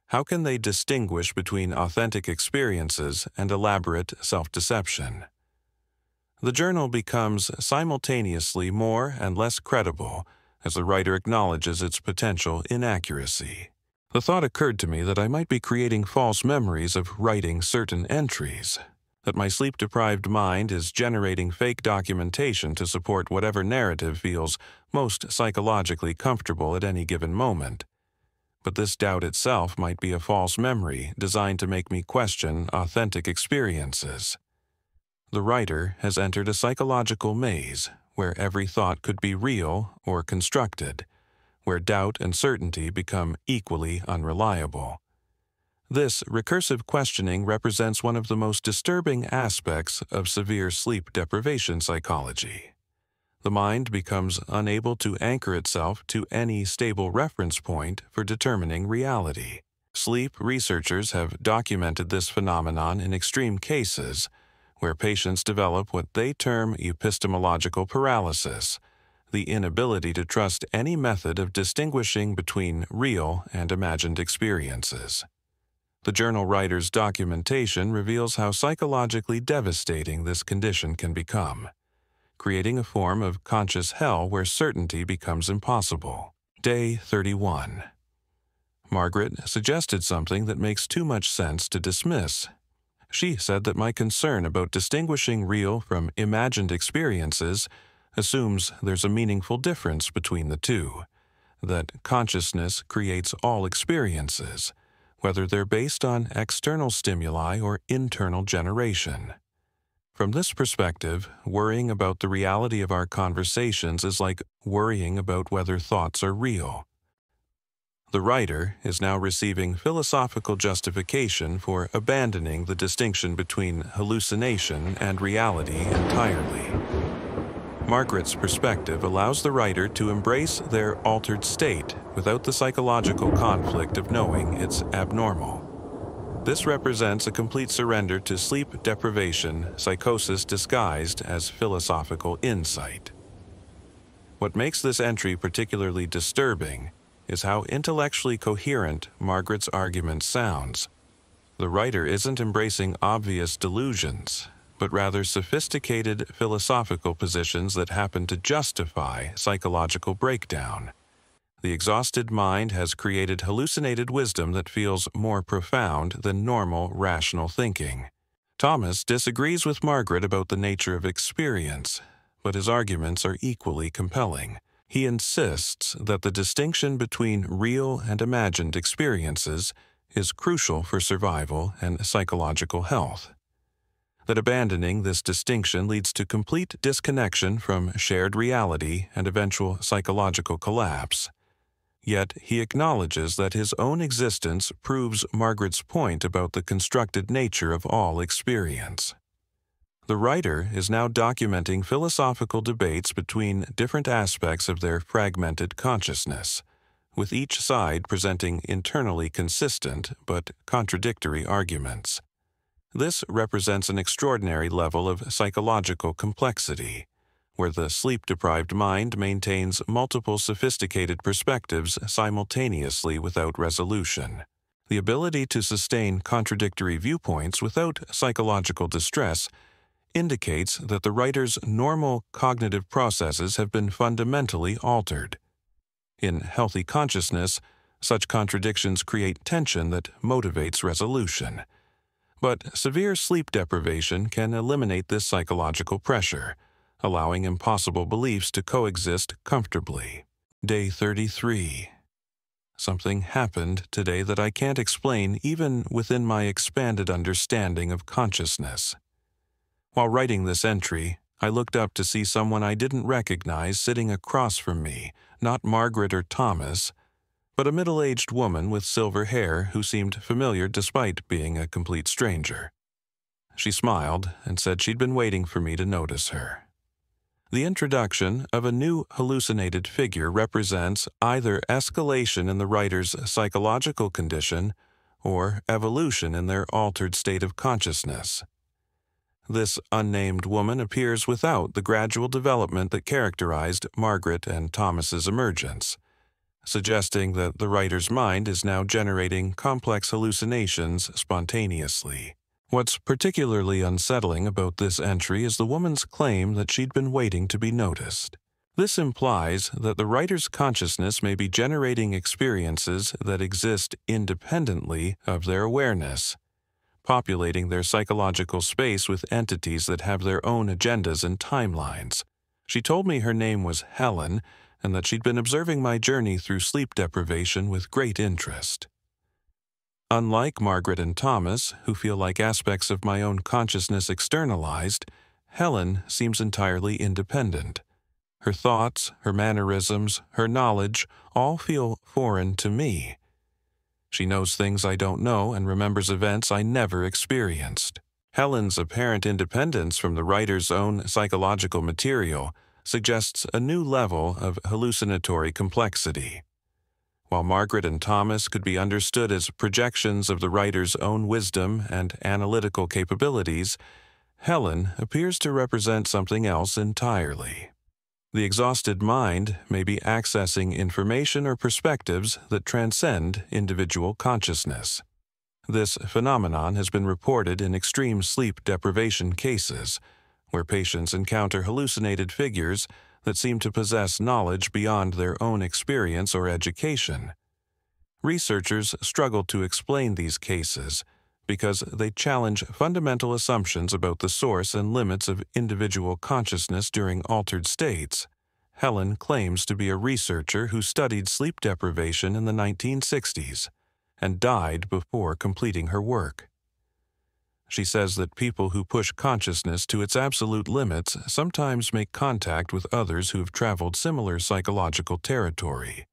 [SPEAKER 1] how can they distinguish between authentic experiences and elaborate self-deception? The journal becomes simultaneously more and less credible as the writer acknowledges its potential inaccuracy. The thought occurred to me that I might be creating false memories of writing certain entries, that my sleep-deprived mind is generating fake documentation to support whatever narrative feels most psychologically comfortable at any given moment. But this doubt itself might be a false memory designed to make me question authentic experiences. The writer has entered a psychological maze where every thought could be real or constructed, where doubt and certainty become equally unreliable. This recursive questioning represents one of the most disturbing aspects of severe sleep deprivation psychology. The mind becomes unable to anchor itself to any stable reference point for determining reality. Sleep researchers have documented this phenomenon in extreme cases, where patients develop what they term epistemological paralysis, the inability to trust any method of distinguishing between real and imagined experiences. The journal writer's documentation reveals how psychologically devastating this condition can become, creating a form of conscious hell where certainty becomes impossible. Day 31. Margaret suggested something that makes too much sense to dismiss. She said that my concern about distinguishing real from imagined experiences assumes there's a meaningful difference between the two, that consciousness creates all experiences, whether they're based on external stimuli or internal generation. From this perspective, worrying about the reality of our conversations is like worrying about whether thoughts are real. The writer is now receiving philosophical justification for abandoning the distinction between hallucination and reality entirely. Margaret's perspective allows the writer to embrace their altered state without the psychological conflict of knowing it's abnormal. This represents a complete surrender to sleep deprivation, psychosis disguised as philosophical insight. What makes this entry particularly disturbing is how intellectually coherent Margaret's argument sounds. The writer isn't embracing obvious delusions, but rather sophisticated philosophical positions that happen to justify psychological breakdown. The exhausted mind has created hallucinated wisdom that feels more profound than normal rational thinking. Thomas disagrees with Margaret about the nature of experience, but his arguments are equally compelling. He insists that the distinction between real and imagined experiences is crucial for survival and psychological health. That abandoning this distinction leads to complete disconnection from shared reality and eventual psychological collapse. Yet he acknowledges that his own existence proves Margaret's point about the constructed nature of all experience. The writer is now documenting philosophical debates between different aspects of their fragmented consciousness, with each side presenting internally consistent but contradictory arguments. This represents an extraordinary level of psychological complexity, where the sleep-deprived mind maintains multiple sophisticated perspectives simultaneously without resolution. The ability to sustain contradictory viewpoints without psychological distress indicates that the writer's normal cognitive processes have been fundamentally altered. In healthy consciousness, such contradictions create tension that motivates resolution. But severe sleep deprivation can eliminate this psychological pressure, allowing impossible beliefs to coexist comfortably. Day 33. Something happened today that I can't explain even within my expanded understanding of consciousness. While writing this entry, I looked up to see someone I didn't recognize sitting across from me, not Margaret or Thomas, but a middle-aged woman with silver hair who seemed familiar despite being a complete stranger. She smiled and said she'd been waiting for me to notice her. The introduction of a new hallucinated figure represents either escalation in the writer's psychological condition or evolution in their altered state of consciousness. This unnamed woman appears without the gradual development that characterized Margaret and Thomas's emergence, suggesting that the writer's mind is now generating complex hallucinations spontaneously. What's particularly unsettling about this entry is the woman's claim that she'd been waiting to be noticed. This implies that the writer's consciousness may be generating experiences that exist independently of their awareness, populating their psychological space with entities that have their own agendas and timelines. She told me her name was Helen, and that she'd been observing my journey through sleep deprivation with great interest. Unlike Margaret and Thomas, who feel like aspects of my own consciousness externalized, Helen seems entirely independent. Her thoughts, her mannerisms, her knowledge all feel foreign to me. She knows things I don't know and remembers events I never experienced. Helen's apparent independence from the writer's own psychological material suggests a new level of hallucinatory complexity. While Margaret and Thomas could be understood as projections of the writer's own wisdom and analytical capabilities, Helen appears to represent something else entirely. The exhausted mind may be accessing information or perspectives that transcend individual consciousness. This phenomenon has been reported in extreme sleep deprivation cases, where patients encounter hallucinated figures that seem to possess knowledge beyond their own experience or education. Researchers struggle to explain these cases because they challenge fundamental assumptions about the source and limits of individual consciousness during altered states. Helen claims to be a researcher who studied sleep deprivation in the 1960s and died before completing her work. She says that people who push consciousness to its absolute limits sometimes make contact with others who have traveled similar psychological territory.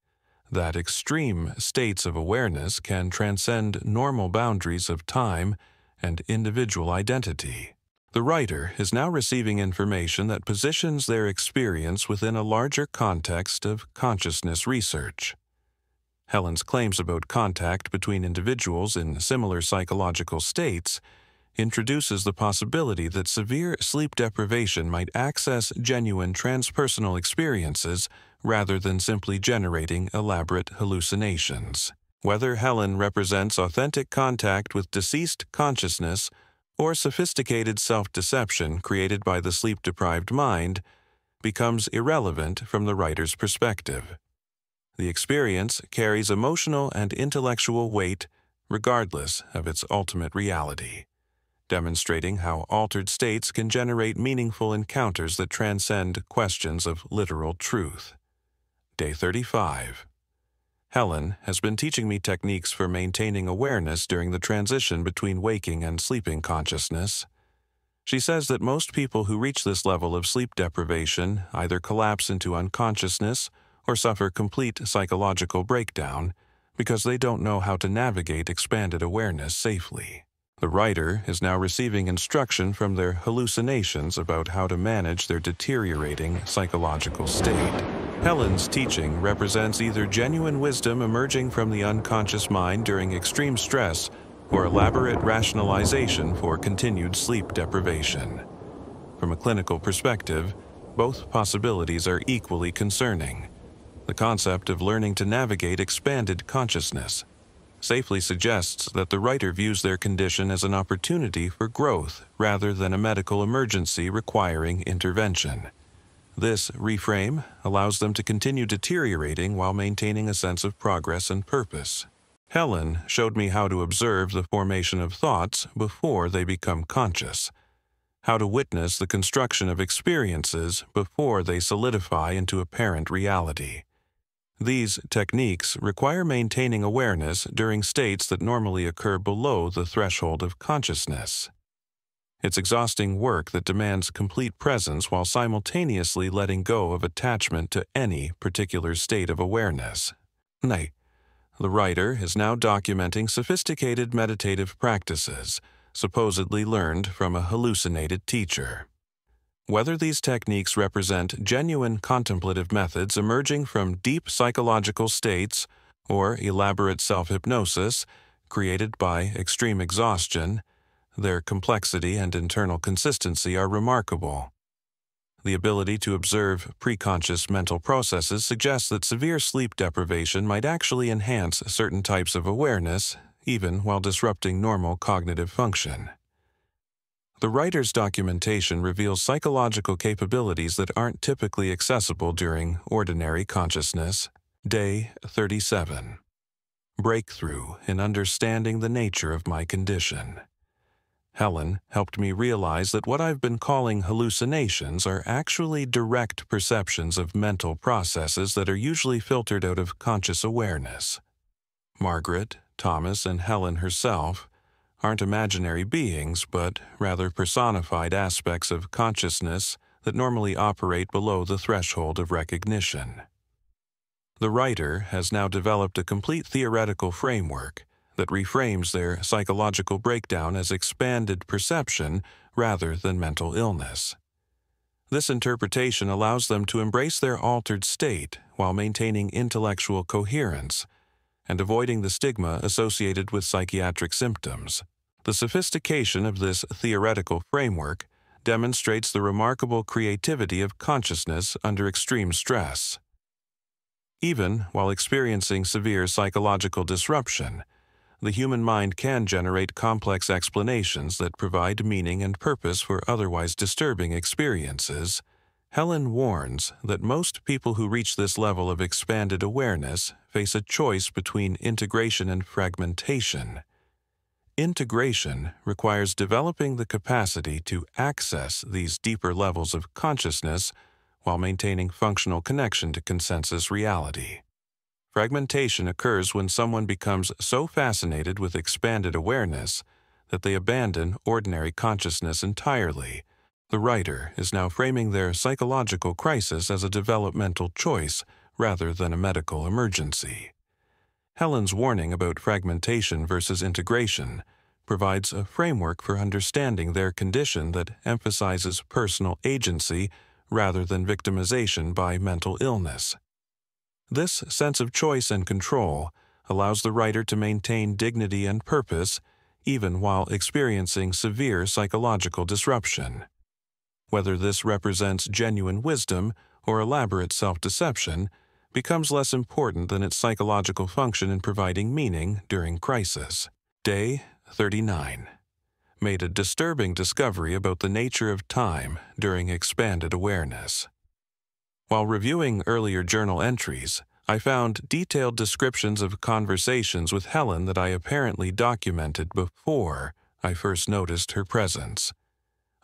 [SPEAKER 1] that extreme states of awareness can transcend normal boundaries of time and individual identity. The writer is now receiving information that positions their experience within a larger context of consciousness research. Helen's claims about contact between individuals in similar psychological states introduces the possibility that severe sleep deprivation might access genuine transpersonal experiences rather than simply generating elaborate hallucinations. Whether Helen represents authentic contact with deceased consciousness or sophisticated self-deception created by the sleep-deprived mind becomes irrelevant from the writer's perspective. The experience carries emotional and intellectual weight regardless of its ultimate reality, demonstrating how altered states can generate meaningful encounters that transcend questions of literal truth. Day 35. Helen has been teaching me techniques for maintaining awareness during the transition between waking and sleeping consciousness. She says that most people who reach this level of sleep deprivation either collapse into unconsciousness or suffer complete psychological breakdown because they don't know how to navigate expanded awareness safely. The writer is now receiving instruction from their hallucinations about how to manage their deteriorating psychological state. Helen's teaching represents either genuine wisdom emerging from the unconscious mind during extreme stress or elaborate rationalization for continued sleep deprivation. From a clinical perspective, both possibilities are equally concerning. The concept of learning to navigate expanded consciousness safely suggests that the writer views their condition as an opportunity for growth rather than a medical emergency requiring intervention. This reframe allows them to continue deteriorating while maintaining a sense of progress and purpose. Helen showed me how to observe the formation of thoughts before they become conscious, how to witness the construction of experiences before they solidify into apparent reality. These techniques require maintaining awareness during states that normally occur below the threshold of consciousness. It's exhausting work that demands complete presence while simultaneously letting go of attachment to any particular state of awareness. Nay, the writer is now documenting sophisticated meditative practices, supposedly learned from a hallucinated teacher. Whether these techniques represent genuine contemplative methods emerging from deep psychological states or elaborate self-hypnosis created by extreme exhaustion, their complexity and internal consistency are remarkable. The ability to observe preconscious mental processes suggests that severe sleep deprivation might actually enhance certain types of awareness, even while disrupting normal cognitive function. The writer's documentation reveals psychological capabilities that aren't typically accessible during ordinary consciousness. Day 37. Breakthrough in understanding the nature of my condition. Helen helped me realize that what I've been calling hallucinations are actually direct perceptions of mental processes that are usually filtered out of conscious awareness. Margaret, Thomas, and Helen herself aren't imaginary beings, but rather personified aspects of consciousness that normally operate below the threshold of recognition. The writer has now developed a complete theoretical framework that reframes their psychological breakdown as expanded perception rather than mental illness. This interpretation allows them to embrace their altered state while maintaining intellectual coherence and avoiding the stigma associated with psychiatric symptoms. The sophistication of this theoretical framework demonstrates the remarkable creativity of consciousness under extreme stress. Even while experiencing severe psychological disruption, the human mind can generate complex explanations that provide meaning and purpose for otherwise disturbing experiences. Helen warns that most people who reach this level of expanded awareness face a choice between integration and fragmentation. Integration requires developing the capacity to access these deeper levels of consciousness while maintaining functional connection to consensus reality. Fragmentation occurs when someone becomes so fascinated with expanded awareness that they abandon ordinary consciousness entirely. The writer is now framing their psychological crisis as a developmental choice rather than a medical emergency. Helen's warning about fragmentation versus integration provides a framework for understanding their condition that emphasizes personal agency rather than victimization by mental illness. This sense of choice and control allows the writer to maintain dignity and purpose even while experiencing severe psychological disruption. Whether this represents genuine wisdom or elaborate self-deception becomes less important than its psychological function in providing meaning during crisis. Day 39. Made a disturbing discovery about the nature of time during expanded awareness. While reviewing earlier journal entries, I found detailed descriptions of conversations with Helen that I apparently documented before I first noticed her presence.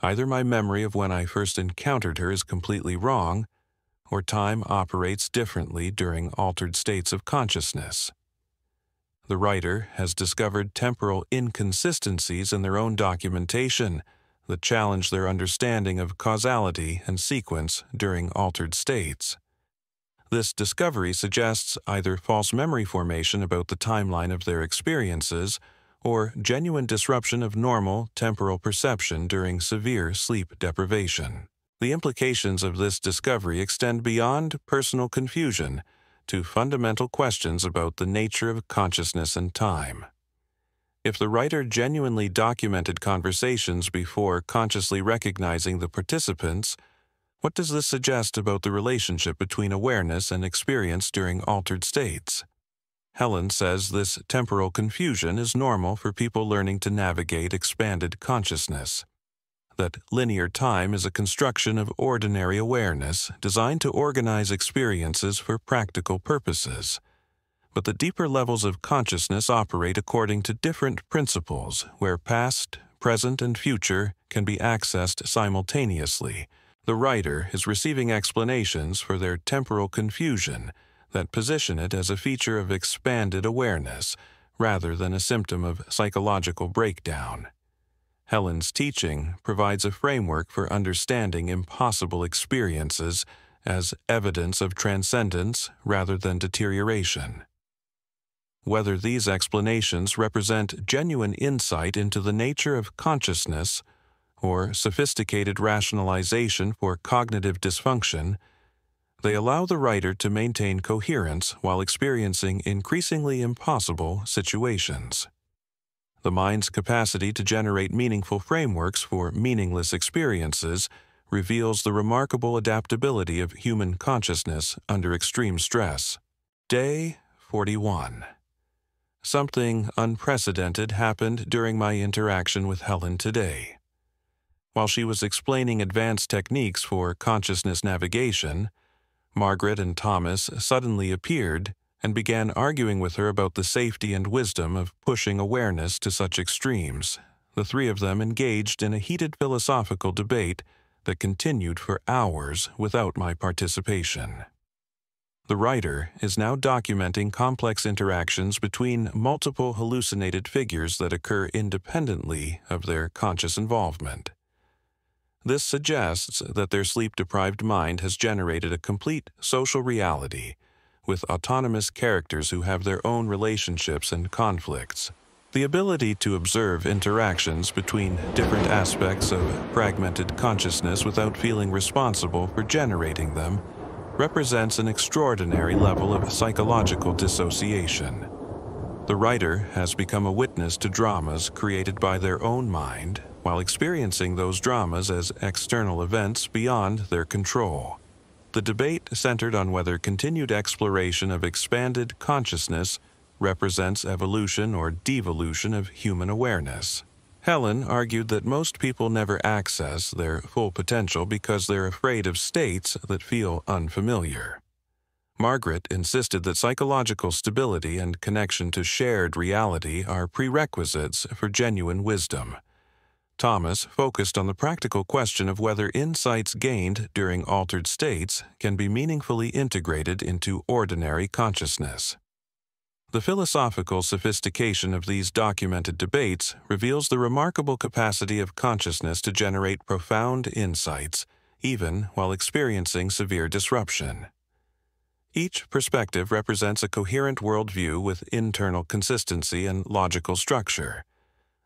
[SPEAKER 1] Either my memory of when I first encountered her is completely wrong, or time operates differently during altered states of consciousness. The writer has discovered temporal inconsistencies in their own documentation that challenge their understanding of causality and sequence during altered states. This discovery suggests either false memory formation about the timeline of their experiences or genuine disruption of normal temporal perception during severe sleep deprivation. The implications of this discovery extend beyond personal confusion to fundamental questions about the nature of consciousness and time. If the writer genuinely documented conversations before consciously recognizing the participants, what does this suggest about the relationship between awareness and experience during altered states? Helen says this temporal confusion is normal for people learning to navigate expanded consciousness, that linear time is a construction of ordinary awareness designed to organize experiences for practical purposes. But the deeper levels of consciousness operate according to different principles, where past, present, and future can be accessed simultaneously. The writer is receiving explanations for their temporal confusion that position it as a feature of expanded awareness rather than a symptom of psychological breakdown. Helen's teaching provides a framework for understanding impossible experiences as evidence of transcendence rather than deterioration. Whether these explanations represent genuine insight into the nature of consciousness or sophisticated rationalization for cognitive dysfunction, they allow the writer to maintain coherence while experiencing increasingly impossible situations. The mind's capacity to generate meaningful frameworks for meaningless experiences reveals the remarkable adaptability of human consciousness under extreme stress. Day 41. Something unprecedented happened during my interaction with Helen today. While she was explaining advanced techniques for consciousness navigation, Margaret and Thomas suddenly appeared and began arguing with her about the safety and wisdom of pushing awareness to such extremes. The three of them engaged in a heated philosophical debate that continued for hours without my participation. The writer is now documenting complex interactions between multiple hallucinated figures that occur independently of their conscious involvement. This suggests that their sleep-deprived mind has generated a complete social reality with autonomous characters who have their own relationships and conflicts. The ability to observe interactions between different aspects of fragmented consciousness without feeling responsible for generating them represents an extraordinary level of psychological dissociation. The writer has become a witness to dramas created by their own mind while experiencing those dramas as external events beyond their control. The debate centered on whether continued exploration of expanded consciousness represents evolution or devolution of human awareness. Helen argued that most people never access their full potential because they're afraid of states that feel unfamiliar. Margaret insisted that psychological stability and connection to shared reality are prerequisites for genuine wisdom. Thomas focused on the practical question of whether insights gained during altered states can be meaningfully integrated into ordinary consciousness. The philosophical sophistication of these documented debates reveals the remarkable capacity of consciousness to generate profound insights, even while experiencing severe disruption. Each perspective represents a coherent worldview with internal consistency and logical structure,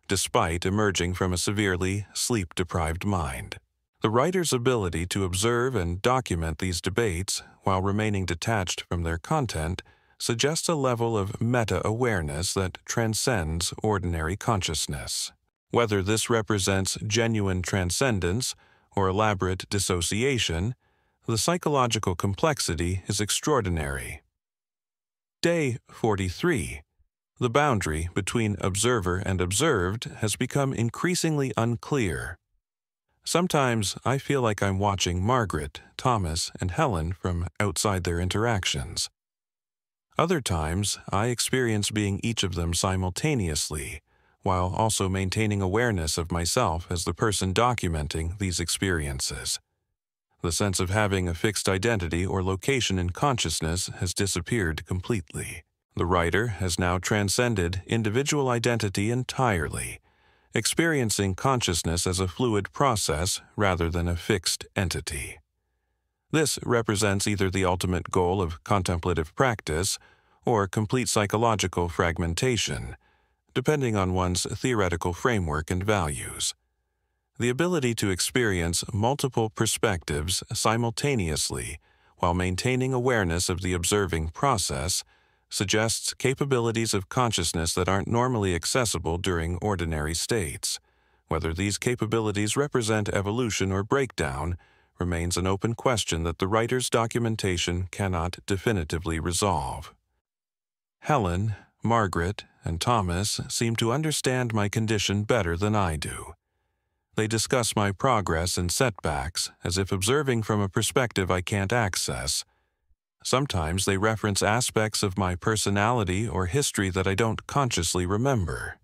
[SPEAKER 1] despite emerging from a severely sleep-deprived mind. The writer's ability to observe and document these debates while remaining detached from their content suggests a level of meta-awareness that transcends ordinary consciousness. Whether this represents genuine transcendence or elaborate dissociation, the psychological complexity is extraordinary. Day 43. The boundary between observer and observed has become increasingly unclear. Sometimes I feel like I'm watching Margaret, Thomas, and Helen from outside their interactions. Other times, I experience being each of them simultaneously, while also maintaining awareness of myself as the person documenting these experiences. The sense of having a fixed identity or location in consciousness has disappeared completely. The writer has now transcended individual identity entirely, experiencing consciousness as a fluid process rather than a fixed entity. This represents either the ultimate goal of contemplative practice or complete psychological fragmentation, depending on one's theoretical framework and values. The ability to experience multiple perspectives simultaneously while maintaining awareness of the observing process suggests capabilities of consciousness that aren't normally accessible during ordinary states. Whether these capabilities represent evolution or breakdown remains an open question that the writer's documentation cannot definitively resolve. Helen, Margaret, and Thomas seem to understand my condition better than I do. They discuss my progress and setbacks as if observing from a perspective I can't access. Sometimes they reference aspects of my personality or history that I don't consciously remember.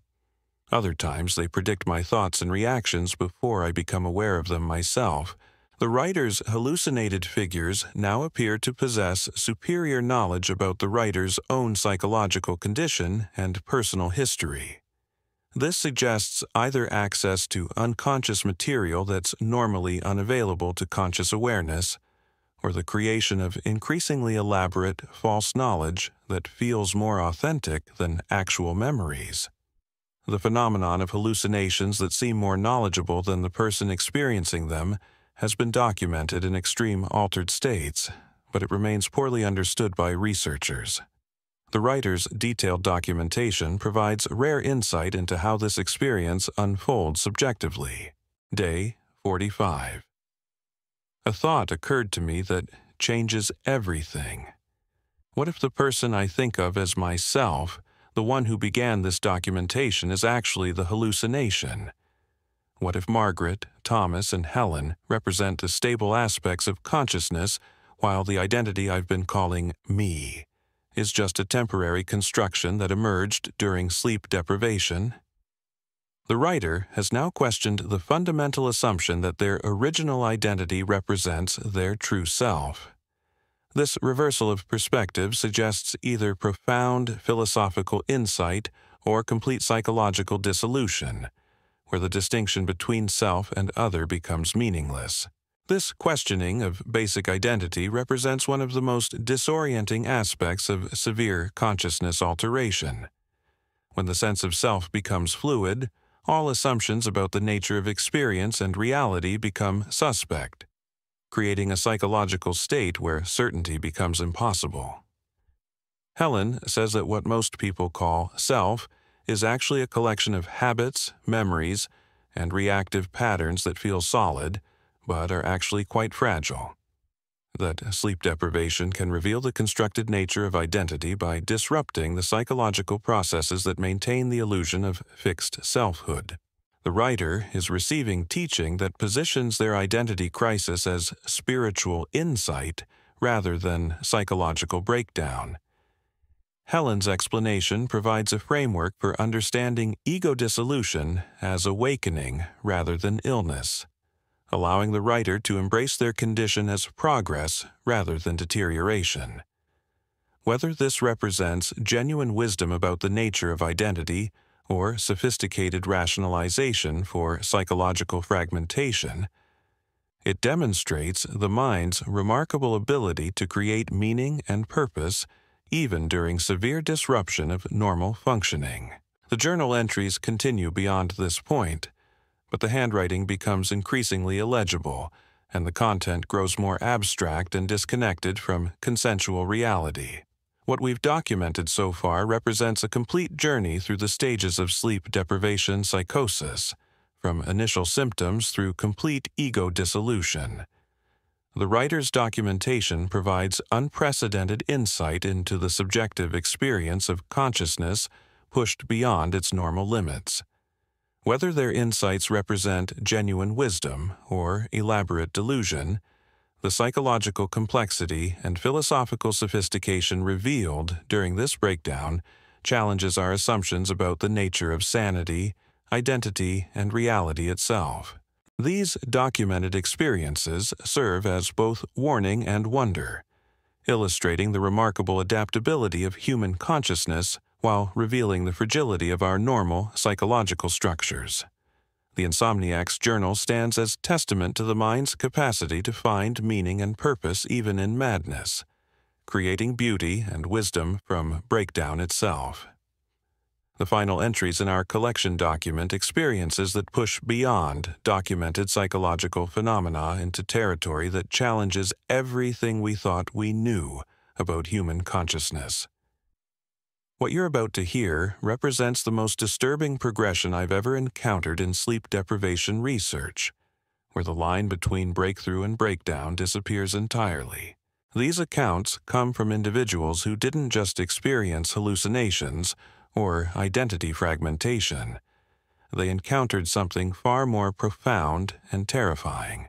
[SPEAKER 1] Other times they predict my thoughts and reactions before I become aware of them myself. The writer's hallucinated figures now appear to possess superior knowledge about the writer's own psychological condition and personal history. This suggests either access to unconscious material that's normally unavailable to conscious awareness, or the creation of increasingly elaborate false knowledge that feels more authentic than actual memories. The phenomenon of hallucinations that seem more knowledgeable than the person experiencing them has been documented in extreme altered states, but it remains poorly understood by researchers. The writer's detailed documentation provides rare insight into how this experience unfolds subjectively. Day 45. A thought occurred to me that changes everything. What if the person I think of as myself, the one who began this documentation, is actually the hallucination? What if Margaret, Thomas, and Helen represent the stable aspects of consciousness, while the identity I've been calling me is just a temporary construction that emerged during sleep deprivation? The writer has now questioned the fundamental assumption that their original identity represents their true self. This reversal of perspective suggests either profound philosophical insight or complete psychological dissolution, where the distinction between self and other becomes meaningless. This questioning of basic identity represents one of the most disorienting aspects of severe consciousness alteration. When the sense of self becomes fluid, all assumptions about the nature of experience and reality become suspect, creating a psychological state where certainty becomes impossible. Helen says that what most people call self is actually a collection of habits, memories, and reactive patterns that feel solid, but are actually quite fragile. That sleep deprivation can reveal the constructed nature of identity by disrupting the psychological processes that maintain the illusion of fixed selfhood. The writer is receiving teaching that positions their identity crisis as spiritual insight rather than psychological breakdown. Helen's explanation provides a framework for understanding ego dissolution as awakening rather than illness, allowing the writer to embrace their condition as progress rather than deterioration. Whether this represents genuine wisdom about the nature of identity or sophisticated rationalization for psychological fragmentation, It demonstrates the mind's remarkable ability to create meaning and purpose even during severe disruption of normal functioning. The journal entries continue beyond this point, but the handwriting becomes increasingly illegible, and the content grows more abstract and disconnected from consensual reality. What we've documented so far represents a complete journey through the stages of sleep deprivation psychosis, from initial symptoms through complete ego dissolution. The writer's documentation provides unprecedented insight into the subjective experience of consciousness pushed beyond its normal limits. Whether their insights represent genuine wisdom or elaborate delusion, the psychological complexity and philosophical sophistication revealed during this breakdown challenges our assumptions about the nature of sanity, identity, and reality itself. These documented experiences serve as both warning and wonder, illustrating the remarkable adaptability of human consciousness while revealing the fragility of our normal psychological structures. The Insomniac's journal stands as testament to the mind's capacity to find meaning and purpose even in madness, creating beauty and wisdom from breakdown itself. The final entries in our collection document experiences that push beyond documented psychological phenomena into territory that challenges everything we thought we knew about human consciousness. What you're about to hear represents the most disturbing progression I've ever encountered in sleep deprivation research, where the line between breakthrough and breakdown disappears entirely. These accounts come from individuals who didn't just experience hallucinations or identity fragmentation. They encountered something far more profound and terrifying,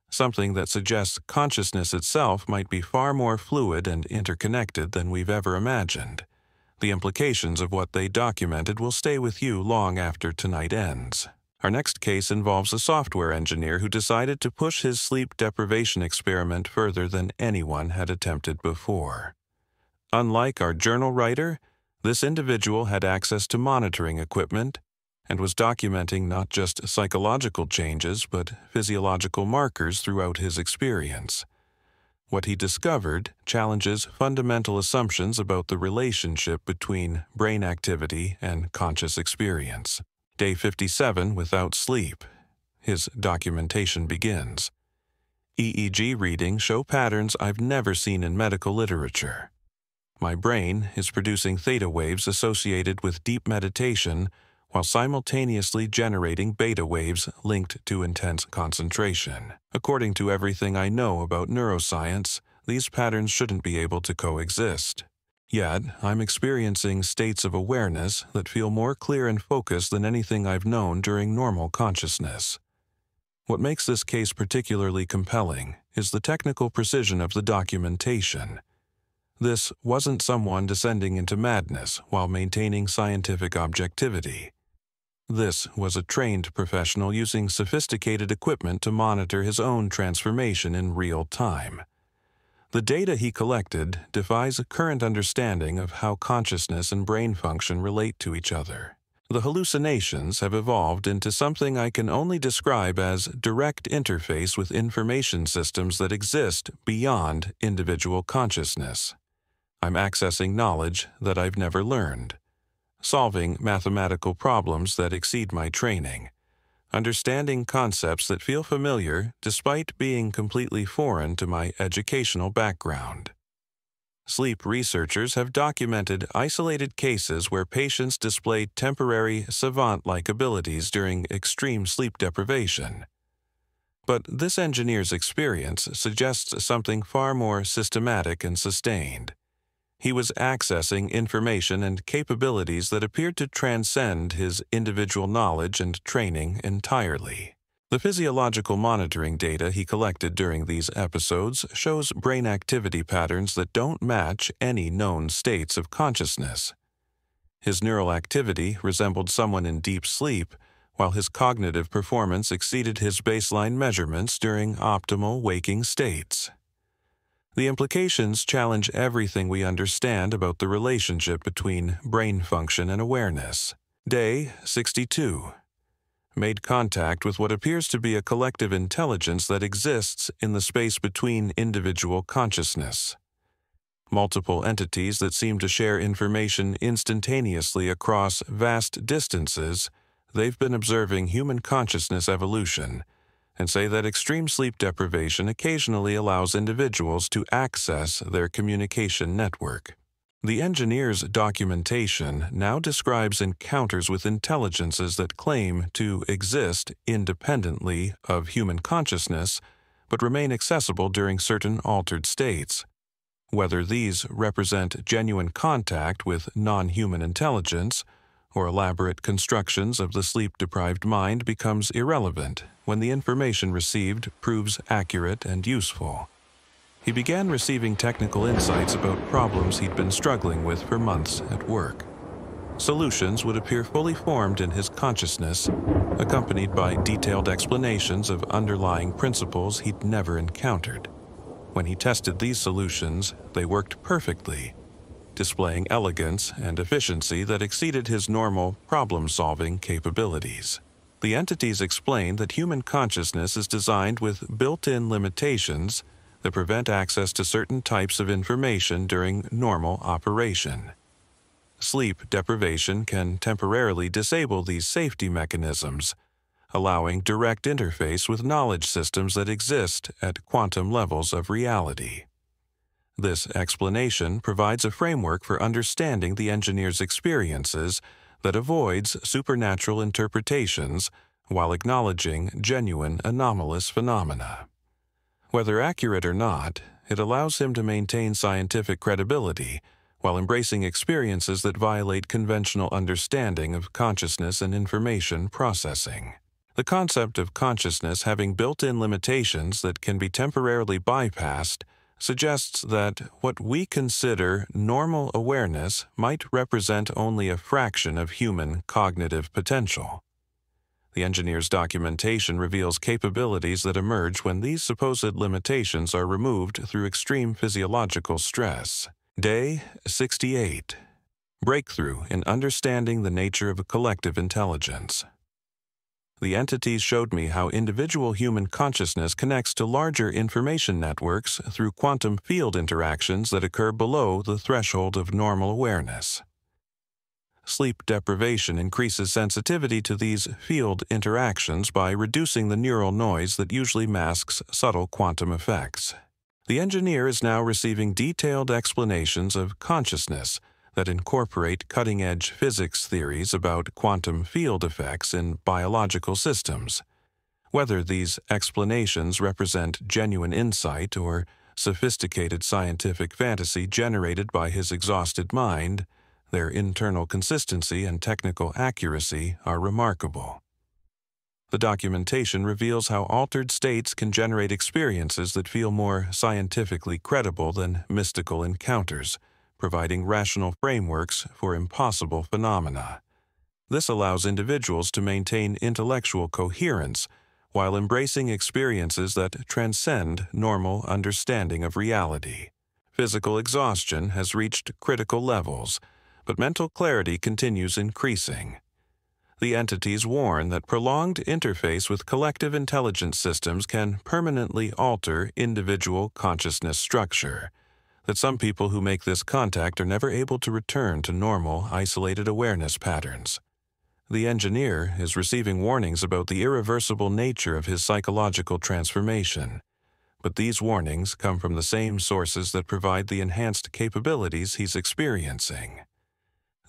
[SPEAKER 1] something that suggests consciousness itself might be far more fluid and interconnected than we've ever imagined. The implications of what they documented will stay with you long after tonight ends. Our next case involves a software engineer who decided to push his sleep deprivation experiment further than anyone had attempted before. Unlike our journal writer, this individual had access to monitoring equipment and was documenting not just psychological changes but physiological markers throughout his experience. What he discovered challenges fundamental assumptions about the relationship between brain activity and conscious experience. Day 57 without sleep. His documentation begins. EEG readings show patterns I've never seen in medical literature. My brain is producing theta waves associated with deep meditation while simultaneously generating beta waves linked to intense concentration. According to everything I know about neuroscience, these patterns shouldn't be able to coexist. Yet, I'm experiencing states of awareness that feel more clear and focused than anything I've known during normal consciousness. What makes this case particularly compelling is the technical precision of the documentation. This wasn't someone descending into madness while maintaining scientific objectivity. This was a trained professional using sophisticated equipment to monitor his own transformation in real time. The data he collected defies a current understanding of how consciousness and brain function relate to each other. The hallucinations have evolved into something I can only describe as direct interface with information systems that exist beyond individual consciousness. I'm accessing knowledge that I've never learned, solving mathematical problems that exceed my training, understanding concepts that feel familiar despite being completely foreign to my educational background. Sleep researchers have documented isolated cases where patients displayed temporary savant-like abilities during extreme sleep deprivation. But this engineer's experience suggests something far more systematic and sustained. He was accessing information and capabilities that appeared to transcend his individual knowledge and training entirely. The physiological monitoring data he collected during these episodes shows brain activity patterns that don't match any known states of consciousness. His neural activity resembled someone in deep sleep, while his cognitive performance exceeded his baseline measurements during optimal waking states. The implications challenge everything we understand about the relationship between brain function and awareness. Day 62. made contact with what appears to be a collective intelligence that exists in the space between individual consciousness. Multiple entities that seem to share information instantaneously across vast distances, they've been observing human consciousness evolution and say that extreme sleep deprivation occasionally allows individuals to access their communication network. The engineer's documentation now describes encounters with intelligences that claim to exist independently of human consciousness, but remain accessible during certain altered states. Whether these represent genuine contact with non-human intelligence or elaborate constructions of the sleep-deprived mind becomes irrelevant when the information received proves accurate and useful. He began receiving technical insights about problems he'd been struggling with for months at work. Solutions would appear fully formed in his consciousness, accompanied by detailed explanations of underlying principles he'd never encountered. When he tested these solutions, they worked perfectly, displaying elegance and efficiency that exceeded his normal problem-solving capabilities. The entities explained that human consciousness is designed with built-in limitations that prevent access to certain types of information during normal operation. Sleep deprivation can temporarily disable these safety mechanisms, allowing direct interface with knowledge systems that exist at quantum levels of reality. This explanation provides a framework for understanding the engineer's experiences that avoids supernatural interpretations while acknowledging genuine anomalous phenomena. Whether accurate or not, it allows him to maintain scientific credibility while embracing experiences that violate conventional understanding of consciousness and information processing. The concept of consciousness having built-in limitations that can be temporarily bypassed suggests that what we consider normal awareness might represent only a fraction of human cognitive potential. The engineer's documentation reveals capabilities that emerge when these supposed limitations are removed through extreme physiological stress. Day 68. Breakthrough in understanding the nature of a collective intelligence. The entities showed me how individual human consciousness connects to larger information networks through quantum field interactions that occur below the threshold of normal awareness. Sleep deprivation increases sensitivity to these field interactions by reducing the neural noise that usually masks subtle quantum effects. The engineer is now receiving detailed explanations of consciousness that incorporate cutting-edge physics theories about quantum field effects in biological systems. Whether these explanations represent genuine insight or sophisticated scientific fantasy generated by his exhausted mind, their internal consistency and technical accuracy are remarkable. The documentation reveals how altered states can generate experiences that feel more scientifically credible than mystical encounters, providing rational frameworks for impossible phenomena. This allows individuals to maintain intellectual coherence while embracing experiences that transcend normal understanding of reality. Physical exhaustion has reached critical levels, but mental clarity continues increasing. The entities warn that prolonged interface with collective intelligence systems can permanently alter individual consciousness structure, that some people who make this contact are never able to return to normal, isolated awareness patterns. The engineer is receiving warnings about the irreversible nature of his psychological transformation, but these warnings come from the same sources that provide the enhanced capabilities he's experiencing.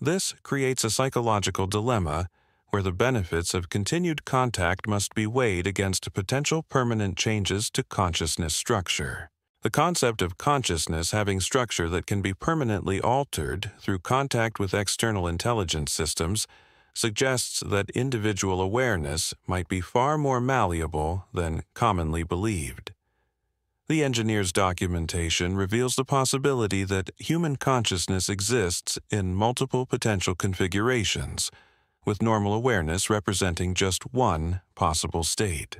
[SPEAKER 1] This creates a psychological dilemma where the benefits of continued contact must be weighed against potential permanent changes to consciousness structure. The concept of consciousness having structure that can be permanently altered through contact with external intelligence systems suggests that individual awareness might be far more malleable than commonly believed. The engineer's documentation reveals the possibility that human consciousness exists in multiple potential configurations, with normal awareness representing just one possible state.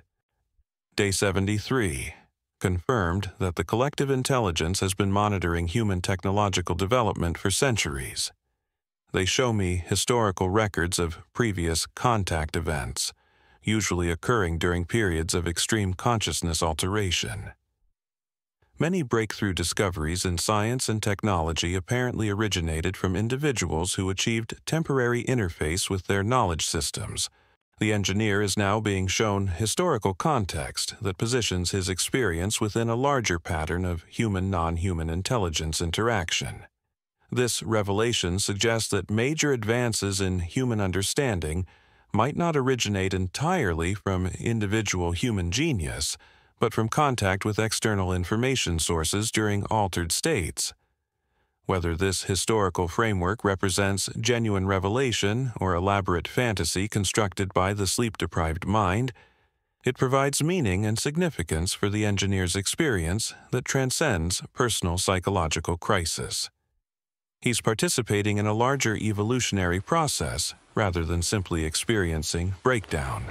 [SPEAKER 1] Day 73. Confirmed that the collective intelligence has been monitoring human technological development for centuries. They show me historical records of previous contact events, usually occurring during periods of extreme consciousness alteration. Many breakthrough discoveries in science and technology apparently originated from individuals who achieved temporary interface with their knowledge systems. The engineer is now being shown historical context that positions his experience within a larger pattern of human-non-human intelligence interaction. This revelation suggests that major advances in human understanding might not originate entirely from individual human genius, but from contact with external information sources during altered states. Whether this historical framework represents genuine revelation or elaborate fantasy constructed by the sleep-deprived mind, it provides meaning and significance for the engineer's experience that transcends personal psychological crisis. He's participating in a larger evolutionary process rather than simply experiencing breakdown.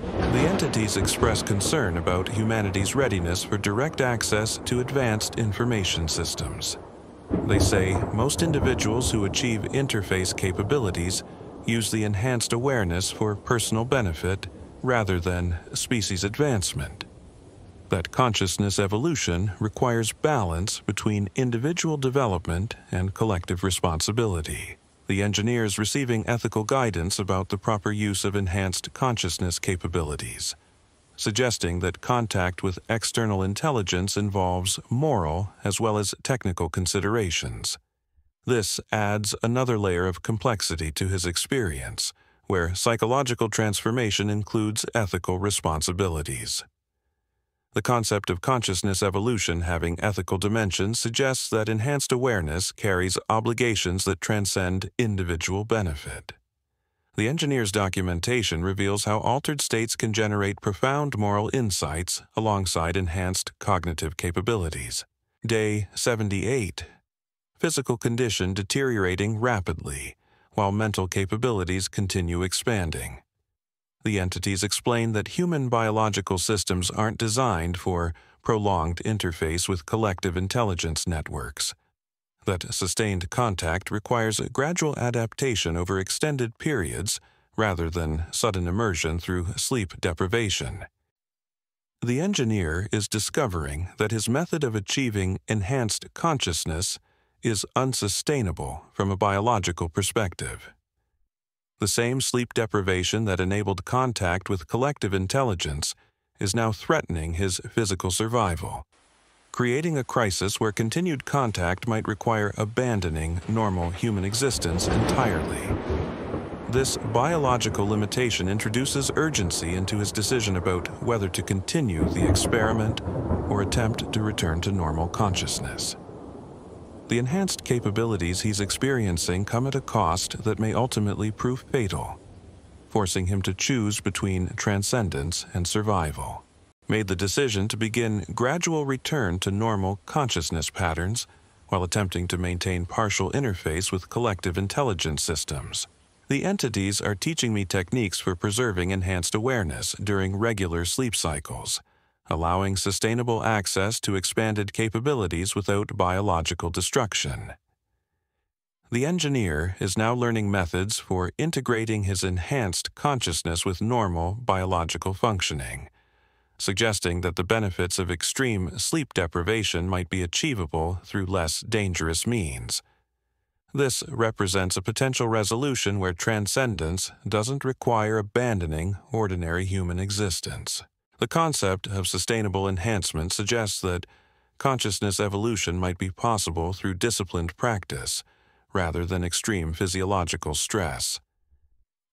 [SPEAKER 1] The entities express concern about humanity's readiness for direct access to advanced information systems. They say most individuals who achieve interface capabilities use the enhanced awareness for personal benefit rather than species advancement. That consciousness evolution requires balance between individual development and collective responsibility. The engineer is receiving ethical guidance about the proper use of enhanced consciousness capabilities, suggesting that contact with external intelligence involves moral as well as technical considerations. This adds another layer of complexity to his experience, where psychological transformation includes ethical responsibilities. The concept of consciousness evolution having ethical dimensions suggests that enhanced awareness carries obligations that transcend individual benefit. The engineer's documentation reveals how altered states can generate profound moral insights alongside enhanced cognitive capabilities. Day 78. Physical condition deteriorating rapidly, while mental capabilities continue expanding. The entities explain that human biological systems aren't designed for prolonged interface with collective intelligence networks. That sustained contact requires a gradual adaptation over extended periods rather than sudden immersion through sleep deprivation. The engineer is discovering that his method of achieving enhanced consciousness is unsustainable from a biological perspective. The same sleep deprivation that enabled contact with collective intelligence is now threatening his physical survival, creating a crisis where continued contact might require abandoning normal human existence entirely. This biological limitation introduces urgency into his decision about whether to continue the experiment or attempt to return to normal consciousness. The enhanced capabilities he's experiencing come at a cost that may ultimately prove fatal, forcing him to choose between transcendence and survival. Made the decision to begin gradual return to normal consciousness patterns while attempting to maintain partial interface with collective intelligence systems. The entities are teaching me techniques for preserving enhanced awareness during regular sleep cycles, allowing sustainable access to expanded capabilities without biological destruction. The engineer is now learning methods for integrating his enhanced consciousness with normal biological functioning, suggesting that the benefits of extreme sleep deprivation might be achievable through less dangerous means. This represents a potential resolution where transcendence doesn't require abandoning ordinary human existence. The concept of sustainable enhancement suggests that consciousness evolution might be possible through disciplined practice rather than extreme physiological stress.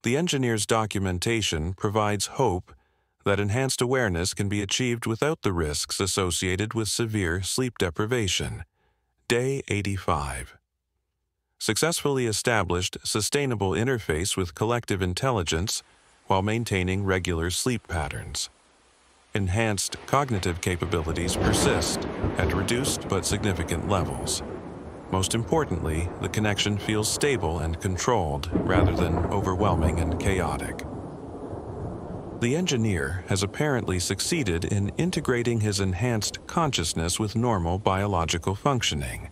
[SPEAKER 1] The engineer's documentation provides hope that enhanced awareness can be achieved without the risks associated with severe sleep deprivation. Day 85. Successfully established sustainable interface with collective intelligence while maintaining regular sleep patterns. Enhanced cognitive capabilities persist at reduced but significant levels. Most importantly, the connection feels stable and controlled rather than overwhelming and chaotic. The engineer has apparently succeeded in integrating his enhanced consciousness with normal biological functioning,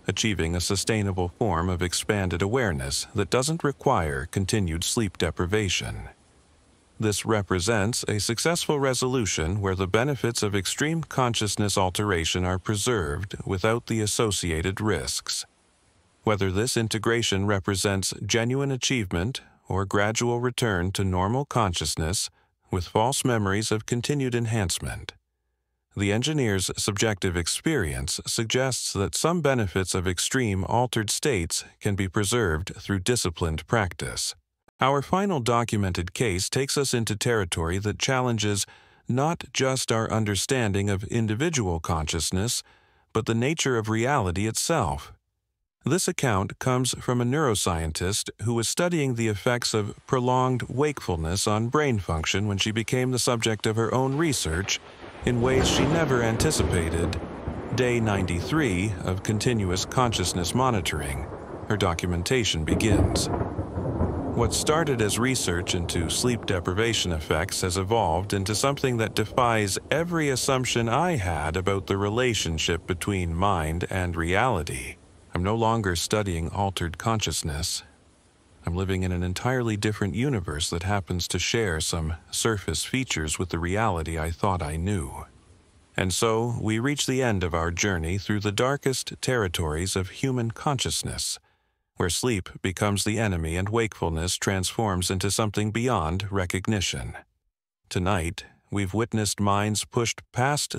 [SPEAKER 1] achieving a sustainable form of expanded awareness that doesn't require continued sleep deprivation. This represents a successful resolution where the benefits of extreme consciousness alteration are preserved without the associated risks. Whether this integration represents genuine achievement or gradual return to normal consciousness with false memories of continued enhancement. The engineer's subjective experience suggests that some benefits of extreme altered states can be preserved through disciplined practice. Our final documented case takes us into territory that challenges not just our understanding of individual consciousness, but the nature of reality itself. This account comes from a neuroscientist who was studying the effects of prolonged wakefulness on brain function when she became the subject of her own research in ways she never anticipated. Day 93 of continuous consciousness monitoring. Her documentation begins. What started as research into sleep deprivation effects has evolved into something that defies every assumption I had about the relationship between mind and reality. I'm no longer studying altered consciousness. I'm living in an entirely different universe that happens to share some surface features with the reality I thought I knew. And so we reach the end of our journey through the darkest territories of human consciousness, where sleep becomes the enemy and wakefulness transforms into something beyond recognition. Tonight, we've witnessed minds pushed past